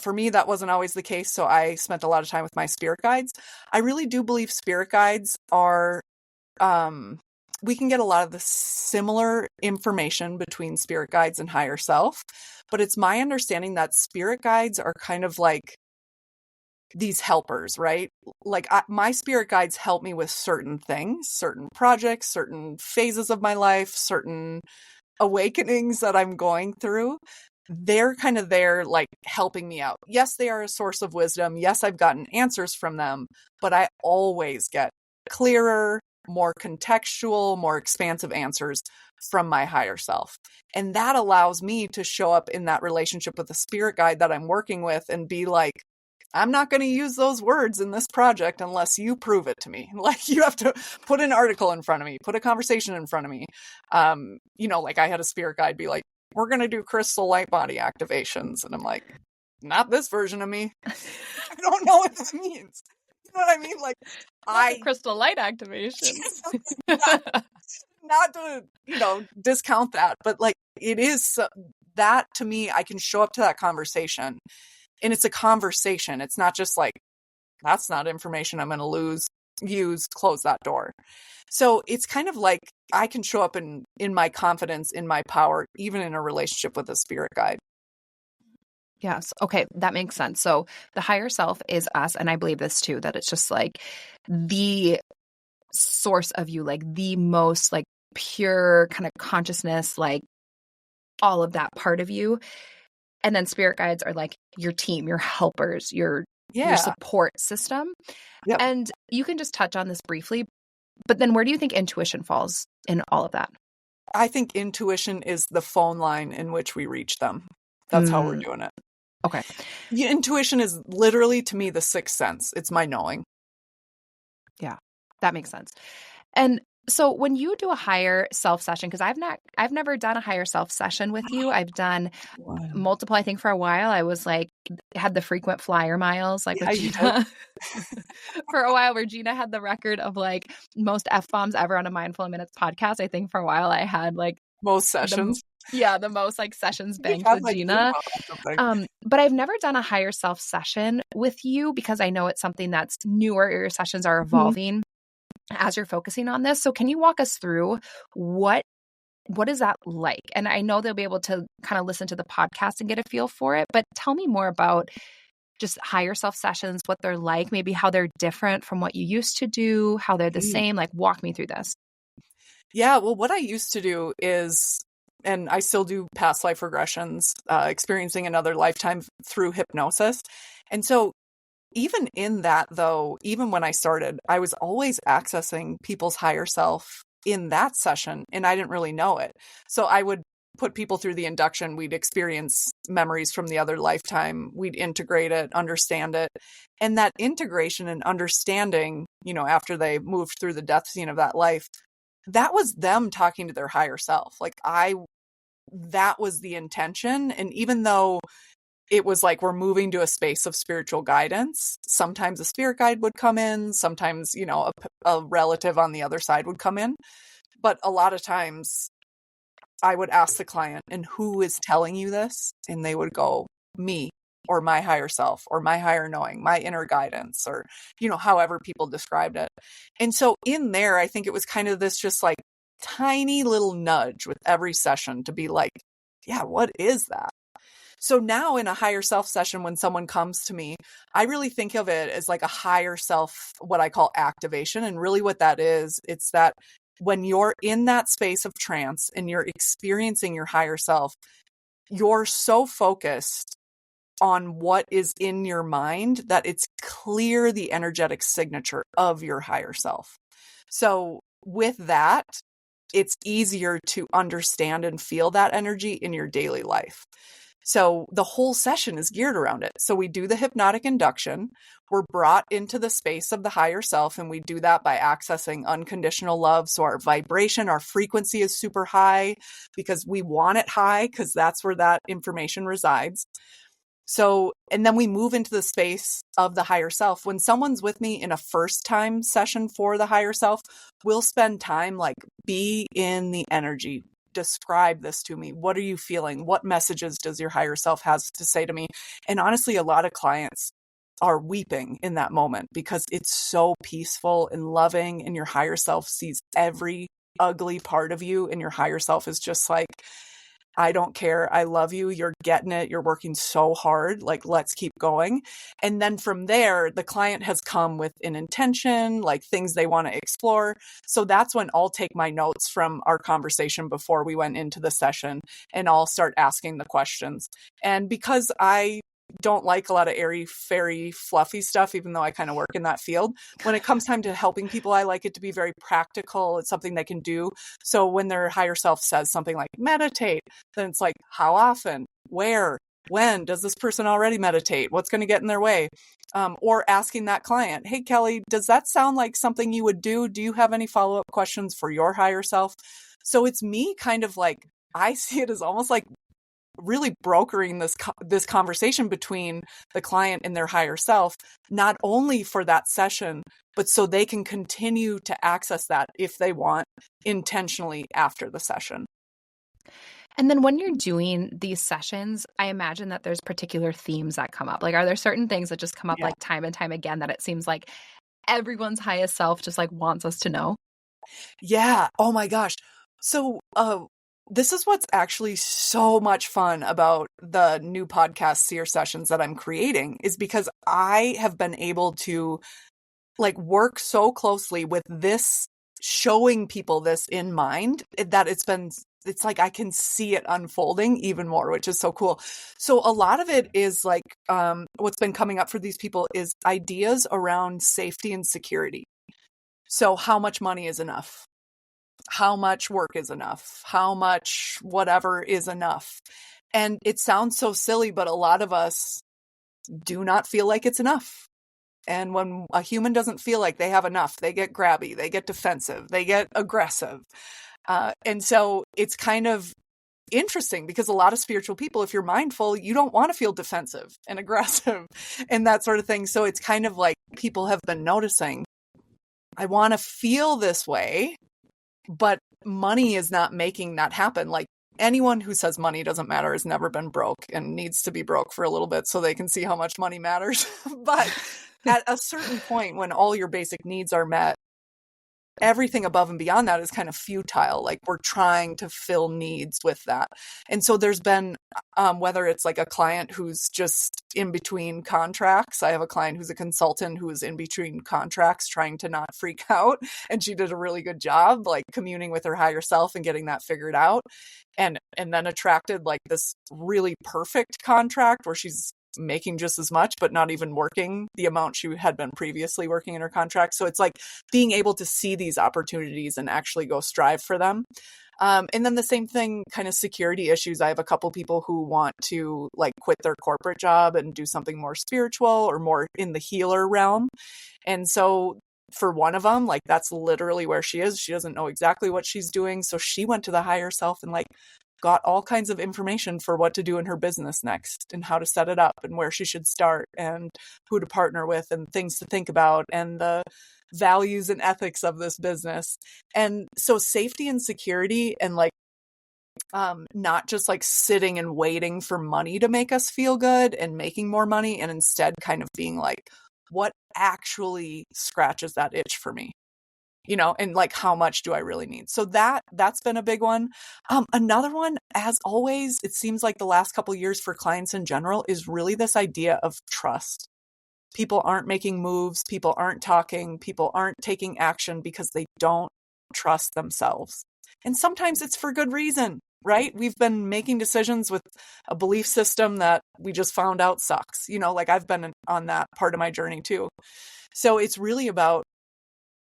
S2: For me, that wasn't always the case. So I spent a lot of time with my spirit guides. I really do believe spirit guides are, we can get a lot of the similar information between spirit guides and higher self. But it's my understanding that spirit guides are kind of like these helpers, right? Like my spirit guides help me with certain things, certain projects, certain phases of my life, certain awakenings that I'm going through. They're kind of there, like helping me out. Yes, they are a source of wisdom. Yes, I've gotten answers from them, but I always get clearer, more contextual, more expansive answers from my higher self. And that allows me to show up in that relationship with the spirit guide that I'm working with and be like, I'm not going to use those words in this project unless you prove it to me. Like you have to put an article in front of me, put a conversation in front of me. Like I had a spirit guide be like, we're going to do crystal light body activations. And I'm like, not this version of me. I don't know what that means. You know what I mean? Like
S1: Not the crystal light activation.
S2: not to, discount that, but like it is that to me, I can show up to that conversation. And it's a conversation. It's not just like, that's not information I'm going to use, close that door. So it's kind of like I can show up in my confidence, in my power, even in a relationship with a spirit guide.
S1: Yes. Okay. That makes sense. So the higher self is us. And I believe this too, that it's just like the source of you, like the most like pure kind of consciousness, like all of that part of you. And then spirit guides are like your team, your helpers, your
S2: Yeah.
S1: support system.
S2: Yep.
S1: And you can just touch on this briefly, but then where do you think intuition falls in all of that?
S2: I think intuition is the phone line in which we reach them. That's how we're doing it.
S1: Okay.
S2: Intuition is literally, to me, the sixth sense. It's my knowing.
S1: Yeah, that makes sense. And so when you do a higher self session, because I've never done a higher self session with you. I've done multiple, I think for a while. I was like, had the frequent flyer miles, like with Jina for a while, where Jina had the record of like most F-bombs ever on a Mindful Minutes podcast. I think for a while I had like
S2: most sessions.
S1: The most like sessions banked with Jina. But I've never done a higher self session with you because I know it's something that's newer. Your sessions are evolving as you're focusing on this. So can you walk us through what is that like? And I know they'll be able to kind of listen to the podcast and get a feel for it, but tell me more about just higher self sessions, what they're like, maybe how they're different from what you used to do, how they're the same. Like, walk me through this.
S2: Yeah, well, what I used to do is, and I still do past life regressions, experiencing another lifetime through hypnosis. And so even in that, though, even when I started, I was always accessing people's higher self in that session, and I didn't really know it. So I would put people through the induction. We'd experience memories from the other lifetime. We'd integrate it, understand it. And that integration and understanding, after they moved through the death scene of that life, that was them talking to their higher self. Like that was the intention. And even though it was like we're moving to a space of spiritual guidance, sometimes a spirit guide would come in, sometimes, a relative on the other side would come in. But a lot of times I would ask the client, and who is telling you this? And they would go, me, or my higher self, or my higher knowing, my inner guidance, or, however people described it. And so in there, I think it was kind of this just like tiny little nudge with every session to be like, yeah, what is that? So now in a higher self session, when someone comes to me, I really think of it as like a higher self, what I call activation. And really what that is, it's that when you're in that space of trance and you're experiencing your higher self, you're so focused on what is in your mind that it's clear the energetic signature of your higher self. So with that, it's easier to understand and feel that energy in your daily life. So the whole session is geared around it. So we do the hypnotic induction. We're brought into the space of the higher self, and we do that by accessing unconditional love. So our vibration, our frequency is super high because we want it high because that's where that information resides. So, and then we move into the space of the higher self. When someone's with me in a first time session for the higher self, we'll spend time like be in the energy. Describe this to me. What are you feeling? What messages does your higher self has to say to me? And honestly, a lot of clients are weeping in that moment because it's so peaceful and loving, and your higher self sees every ugly part of you, and your higher self is just like, I don't care. I love you. You're getting it. You're working so hard. Like, let's keep going. And then from there, the client has come with an intention, like things they want to explore. So that's when I'll take my notes from our conversation before we went into the session, and I'll start asking the questions. And because I don't like a lot of airy, fairy, fluffy stuff, even though I kind of work in that field. When it comes time to helping people, I like it to be very practical. It's something they can do. So when their higher self says something like meditate, then it's like, how often, where, when does this person already meditate? What's going to get in their way? Or asking that client, hey, Kelly, does that sound like something you would do? Do you have any follow-up questions for your higher self? So it's me kind of like, I see it as almost like really brokering this conversation between the client and their higher self, not only for that session, but so they can continue to access that if they want intentionally after the session.
S1: And then when you're doing these sessions, I imagine that there's particular themes that come up. Like, are there certain things that just come up like time and time again that it seems like everyone's highest self just like wants us to know?
S2: Yeah. Oh my gosh. So, this is what's actually so much fun about the new podcast Seer sessions that I'm creating, is because I have been able to like work so closely with this, showing people this in mind, that it's been it's like I can see it unfolding even more, which is so cool. So a lot of it is like what's been coming up for these people is ideas around safety and security. So how much money is enough? How much work is enough? How much whatever is enough? And it sounds so silly, but a lot of us do not feel like it's enough. And when a human doesn't feel like they have enough, they get grabby, they get defensive, they get aggressive. And so it's kind of interesting because a lot of spiritual people, if you're mindful, you don't want to feel defensive and aggressive and that sort of thing. So it's kind of like people have been noticing, I want to feel this way, but money is not making that happen. Like anyone who says money doesn't matter has never been broke and needs to be broke for a little bit so they can see how much money matters. But at a certain point when all your basic needs are met, everything above and beyond that is kind of futile. Like we're trying to fill needs with that. And so there's been, whether it's like a client who's just in between contracts. I have a client who's a consultant who is in between contracts trying to not freak out. And she did a really good job, like communing with her higher self and getting that figured out. And then attracted like this really perfect contract where she's making just as much, but not even working the amount she had been previously working in her contract. So it's like being able to see these opportunities and actually go strive for them. And then the same thing, kind of security issues. I have a couple people who want to like quit their corporate job and do something more spiritual or more in the healer realm. And so for one of them, like that's literally where she is. She doesn't know exactly what she's doing. So she went to the higher self and like got all kinds of information for what to do in her business next and how to set it up and where she should start and who to partner with and things to think about and the values and ethics of this business. And so safety and security and like not just like sitting and waiting for money to make us feel good and making more money, and instead kind of being like, what actually scratches that itch for me? You know, and like, how much do I really need? So that's been a big one. Another one, as always, it seems like the last couple of years for clients in general is really this idea of trust. People aren't making moves. People aren't talking. People aren't taking action because they don't trust themselves. And sometimes it's for good reason, right? We've been making decisions with a belief system that we just found out sucks. You know, like I've been on that part of my journey too. So it's really about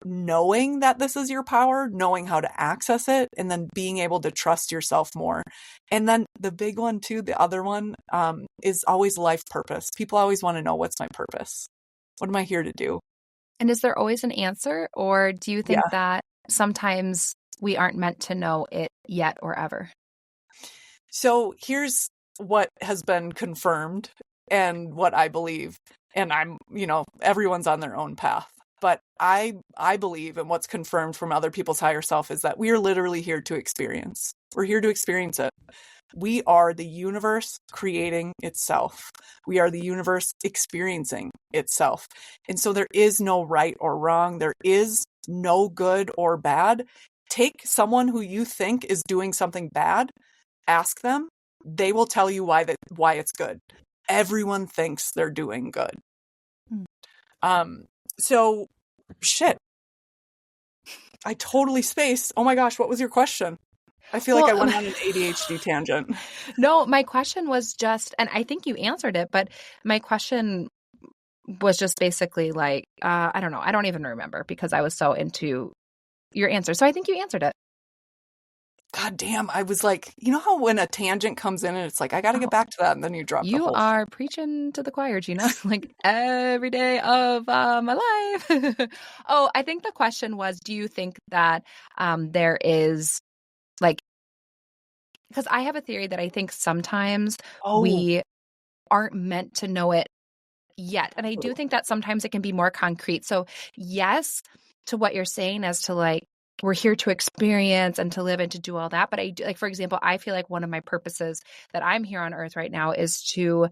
S2: knowing that this is your power, knowing how to access it, and then being able to trust yourself more. And then the big one too, the other one is always life purpose. People always want to know, what's my purpose? What am I here to do?
S1: And is there always an answer, or do you think
S2: Yeah.
S1: that sometimes we aren't meant to know it yet or ever?
S2: So here's what has been confirmed and what I believe. And I'm, you know, everyone's on their own path. But I believe, and what's confirmed from other people's higher self, is that we are literally here to experience. We're here to experience it. We are the universe creating itself. We are the universe experiencing itself. And so there is no right or wrong. There is no good or bad. Take someone who you think is doing something bad, ask them, they will tell you why it's good. Everyone thinks they're doing good. So shit. I totally spaced. Oh my gosh, what was your question? I feel like I went on an ADHD tangent.
S1: No, my question was just, and I think you answered it, but my question was just basically like, I don't know. I don't even remember because I was so into your answer. So I think you answered it.
S2: God damn. I was like, you know how when a tangent comes in and it's like, I got to get back to that. And then you drop the whole.
S1: You are preaching to the choir, Gina, like every day of my life. Oh, I think the question was, do you think that there is like, because I have a theory that I think sometimes we aren't meant to know it yet. And I do think that sometimes it can be more concrete. So yes, to what you're saying as to like, we're here to experience and to live and to do all that. But I do, like, for example, I feel like one of my purposes that I'm here on earth right now is to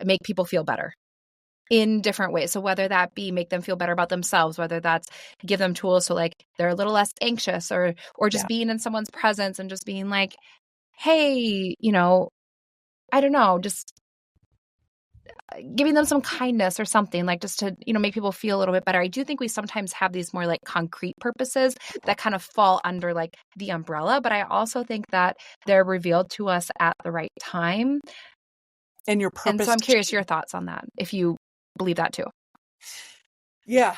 S1: make people feel better in different ways. So whether that be make them feel better about themselves, whether that's give them tools so like they're a little less anxious, or just being in someone's presence and just being like, hey, you know, I don't know, just giving them some kindness or something, like just to, make people feel a little bit better. I do think we sometimes have these more like concrete purposes that kind of fall under like the umbrella, but I also think that they're revealed to us at the right time.
S2: And your
S1: And
S2: purpose.
S1: so I'm curious your thoughts on that, if you believe that too.
S2: Yeah.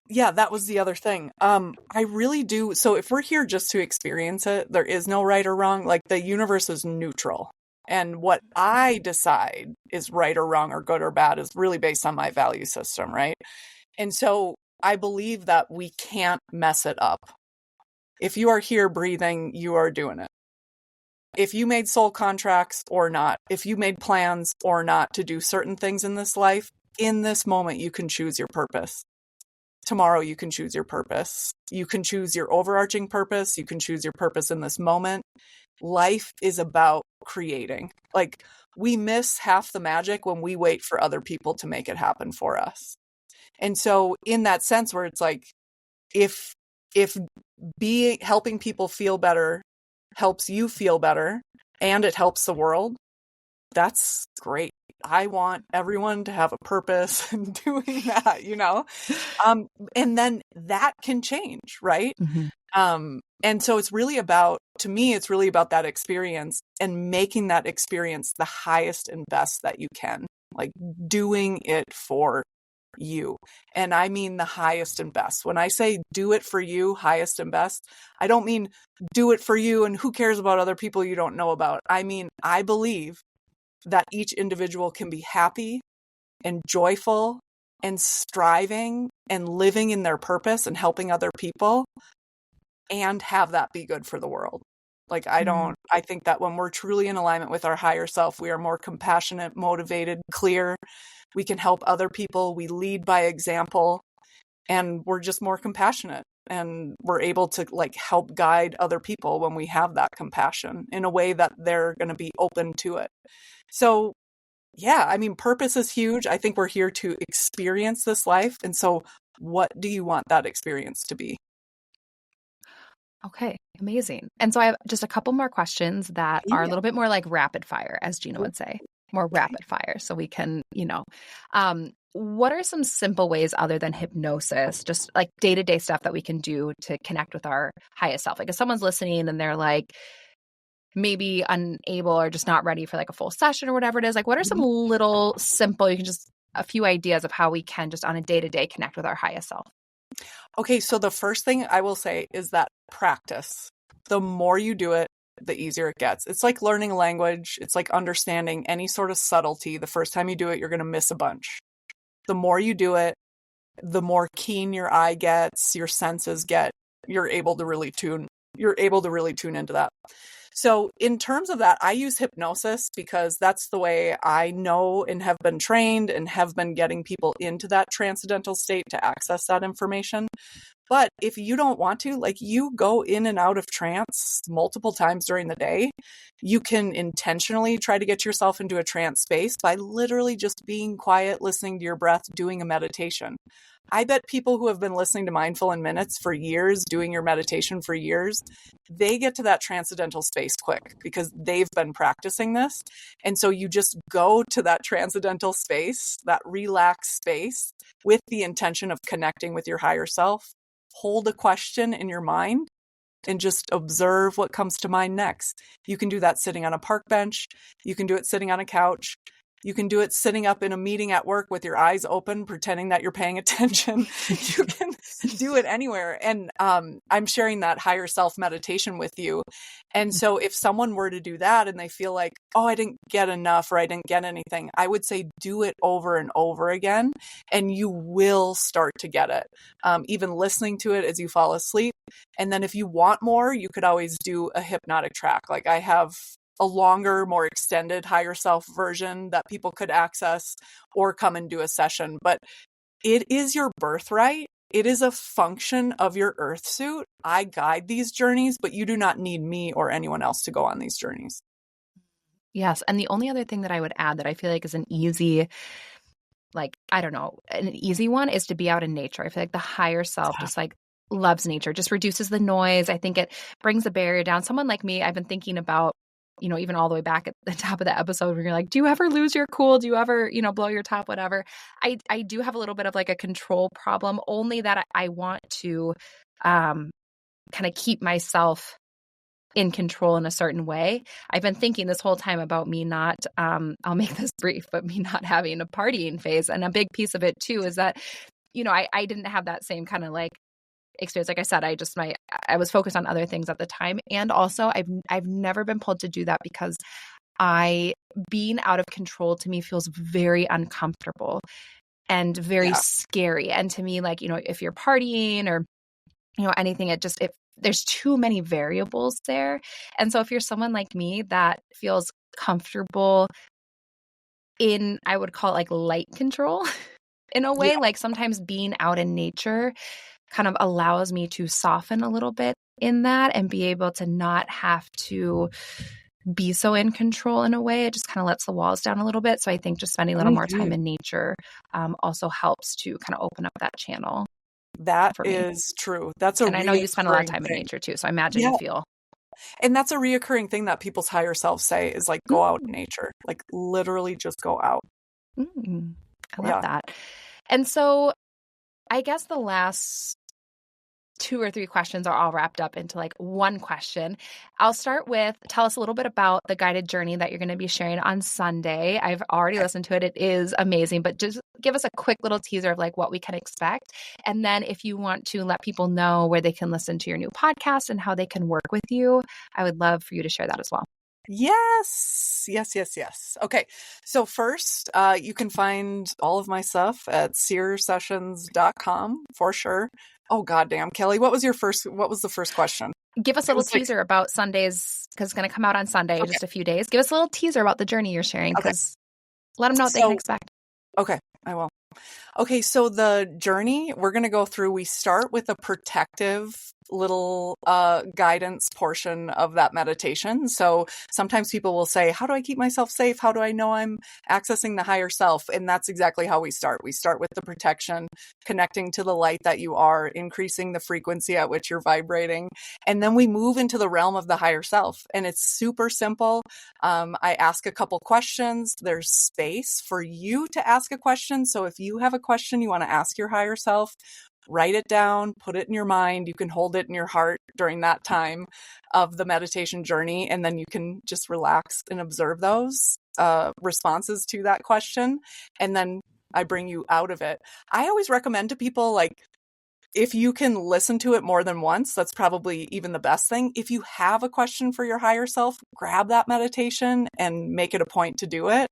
S2: Yeah, that was the other thing. I really do. So if we're here just to experience it, there is no right or wrong. Like the universe is neutral. And what I decide is right or wrong or good or bad is really based on my value system, right? And so I believe that we can't mess it up. If you are here breathing, you are doing it. If you made soul contracts or not, if you made plans or not to do certain things in this life, in this moment, you can choose your purpose. Tomorrow, you can choose your purpose. You can choose your overarching purpose. You can choose your purpose in this moment. Life is about creating. Like, we miss half the magic when we wait for other people to make it happen for us. And so in that sense where it's like, if helping people feel better helps you feel better and it helps the world, that's great. I want everyone to have a purpose in doing that, and then that can change, right?
S1: Mm-hmm.
S2: And so it's really about, to me, it's really about that experience and making that experience the highest and best that you can, like doing it for you. And I mean the highest and best. When I say do it for you, highest and best, I don't mean do it for you and who cares about other people you don't know about. I mean, I believe that each individual can be happy and joyful and striving and living in their purpose and helping other people and have that be good for the world. Like, I think that when we're truly in alignment with our higher self, we are more compassionate, motivated, clear. We can help other people. We lead by example, and we're just more compassionate, and we're able to like help guide other people when we have that compassion in a way that they're going to be open to it. So yeah, I mean, purpose is huge. I think we're here to experience this life. And so what do you want that experience to be?
S1: Okay, amazing. And so I have just a couple more questions that are a
S2: Yeah.
S1: little bit more like rapid fire, as Gina would say, more rapid fire. So we can, what are some simple ways other than hypnosis, just like day-to-day stuff that we can do to connect with our highest self? Like if someone's listening and they're like maybe unable or just not ready for like a full session or whatever it is, like what are some little simple, you can just a few ideas of how we can just on a day-to-day connect with our highest self?
S2: Okay, so the first thing I will say is that practice. The more you do it, the easier it gets. It's like learning a language. It's like understanding any sort of subtlety. The first time you do it, you're going to miss a bunch. The more you do it, the more keen your eye gets, your senses get, you're able to really tune into that. So in terms of that, I use hypnosis because that's the way I know and have been trained and have been getting people into that transcendental state to access that information. But if you don't want to, like you go in and out of trance multiple times during the day, you can intentionally try to get yourself into a trance space by literally just being quiet, listening to your breath, doing a meditation. I bet people who have been listening to Mindful in Minutes for years, doing your meditation for years, they get to that transcendental space quick because they've been practicing this. And so you just go to that transcendental space, that relaxed space, with the intention of connecting with your higher self. Hold a question in your mind and just observe what comes to mind next. You can do that sitting on a park bench. You can do it sitting on a couch. You can do it sitting up in a meeting at work with your eyes open, pretending that you're paying attention. You can do it anywhere. And I'm sharing that higher self meditation with you. And so if someone were to do that and they feel like, oh, I didn't get enough or I didn't get anything, I would say do it over and over again, and you will start to get it. Even listening to it as you fall asleep. And then if you want more, you could always do a hypnotic track. Like I have a longer, more extended higher self version that people could access or come and do a session. But it is your birthright. It is a function of your earth suit. I guide these journeys, but you do not need me or anyone else to go on these journeys.
S1: Yes. And the only other thing that I would add that I feel like is an easy, like, I don't know, an easy one is to be out in nature. I feel like the higher self just like loves nature, just reduces the noise. I think it brings the barrier down. Someone like me, I've been thinking about even all the way back at the top of the episode where you're like, do you ever lose your cool? Do you ever, blow your top, whatever? I do have a little bit of like a control problem, only that I want to kind of keep myself in control in a certain way. I've been thinking this whole time about me not, I'll make this brief, but me not having a partying phase. And a big piece of it too is that, I didn't have that same kind of like experience. Like I said, I was focused on other things at the time. And also I've never been pulled to do that because being out of control to me feels very uncomfortable and very scary. And to me, like, if you're partying or, anything, there's too many variables there. And so if you're someone like me that feels comfortable in, I would call it like light control in a way, like sometimes being out in nature kind of allows me to soften a little bit in that and be able to not have to be so in control in a way. It just kind of lets the walls down a little bit. So I think just spending a little more time in nature also helps to kind of open up that channel.
S2: That is true. That's
S1: and I know you spend a lot of time in nature too. So I imagine you feel.
S2: And that's a reoccurring thing that people's higher selves say is like, go out in nature, like literally just go out.
S1: I love that. And so I guess the last 2 or 3 questions are all wrapped up into like one question. I'll start with, tell us a little bit about the guided journey that you're going to be sharing on Sunday. I've already listened to it. It is amazing, but just give us a quick little teaser of like what we can expect. And then if you want to let people know where they can listen to your new podcast and how they can work with you, I would love for you to share that as well.
S2: Yes. Okay. So first, you can find all of my stuff at seersessions.com for sure. Oh, goddamn, Kelly, what was the first question?
S1: Give us a little teaser about Sundays, because it's going to come out on Sunday, just a few days. Give us a little teaser about the journey you're sharing, because let them know what they can expect.
S2: Okay, I will. Okay, so the journey we're going to go through, we start with a protective little guidance portion of that meditation. So sometimes people will say, how do I keep myself safe? How do I know I'm accessing the higher self? And that's exactly how we start. We start with the protection, connecting to the light that you are, increasing the frequency at which you're vibrating. And then we move into the realm of the higher self. And it's super simple. I ask a couple questions. There's space for you to ask a question. So if you have a question you want to ask your higher self, write it down, put it in your mind. You can hold it in your heart during that time of the meditation journey. And then you can just relax and observe those responses to that question. And then I bring you out of it. I always recommend to people, like, if you can listen to it more than once, that's probably even the best thing. If you have a question for your higher self, grab that meditation and make it a point to do it.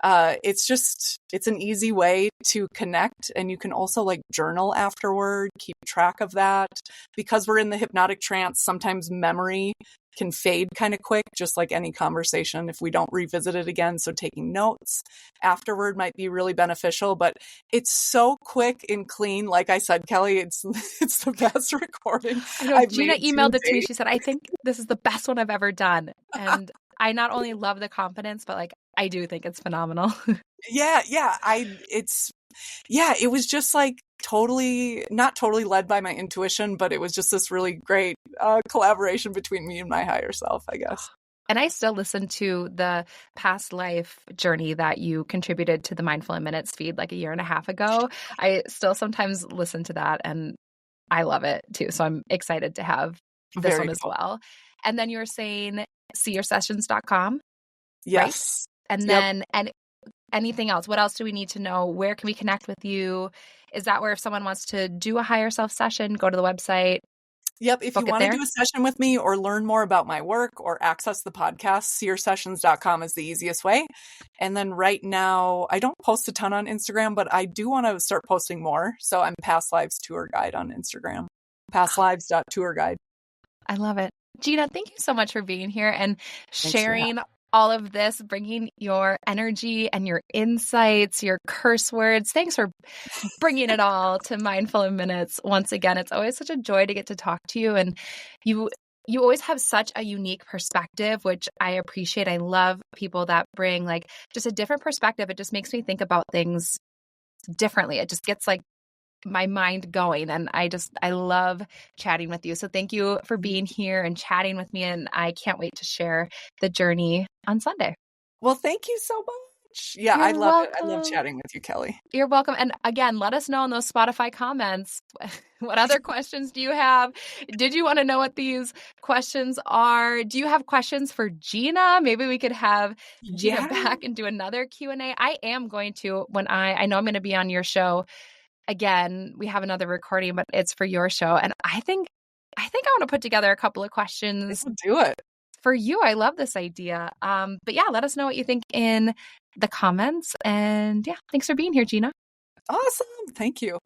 S2: It's an easy way to connect, and you can also like journal afterward, keep track of that. Because we're in the hypnotic trance, sometimes memory can fade kind of quick, just like any conversation if we don't revisit it again. So taking notes afterward might be really beneficial, but it's so quick and clean. Like I said, Kelly, it's the best recording.
S1: I know, Jina emailed it to me. She said, I think this is the best one I've ever done. And I not only love the confidence, but like, I do think it's phenomenal. It was just like not totally led by my intuition, but it was just this really great collaboration between me and my higher self, I guess. And I still listen to the past life journey that you contributed to the Mindful in Minutes feed like a year and a half ago. I still sometimes listen to that, and I love it too. So I'm excited to have this one as well. And then you were saying seersessions.com.
S2: Yes.
S1: Right? And then, and anything else? What else do we need to know? Where can we connect with you? Is that where if someone wants to do a higher self session, go to the website?
S2: Yep. If you want to do a session with me or learn more about my work or access the podcast, seersessions.com is the easiest way. And then right now, I don't post a ton on Instagram, but I do want to start posting more. So I'm Past Lives Tour Guide on Instagram, pastlives.tourguide.
S1: I love it. Jina, thank you so much for being here and sharing all of this, bringing your energy and your insights, your curse words. Thanks for bringing it all to Mindful in Minutes. Once again, it's always such a joy to get to talk to you. And you always have such a unique perspective, which I appreciate. I love people that bring like just a different perspective. It just makes me think about things differently. It just gets like my mind going. And I love chatting with you. So thank you for being here and chatting with me. And I can't wait to share the journey on Sunday.
S2: Well, thank you so much. Yeah, I
S1: You're
S2: love it. I love
S1: welcome.
S2: chatting with you, Kelly.
S1: You're welcome. And again, let us know in those Spotify comments, what other questions do you have? Did you want to know what these questions are? Do you have questions for Jina? Maybe we could have Jina
S2: Yeah.
S1: back and do another Q&A. I am going to, when I know I'm going to be on your show again. We have another recording, but it's for your show. And I think I want to put together a couple of questions
S2: Do it.
S1: for you. I love this idea. But yeah, let us know what you think in the comments. And yeah, thanks for being here, Jina.
S2: Awesome. Thank you.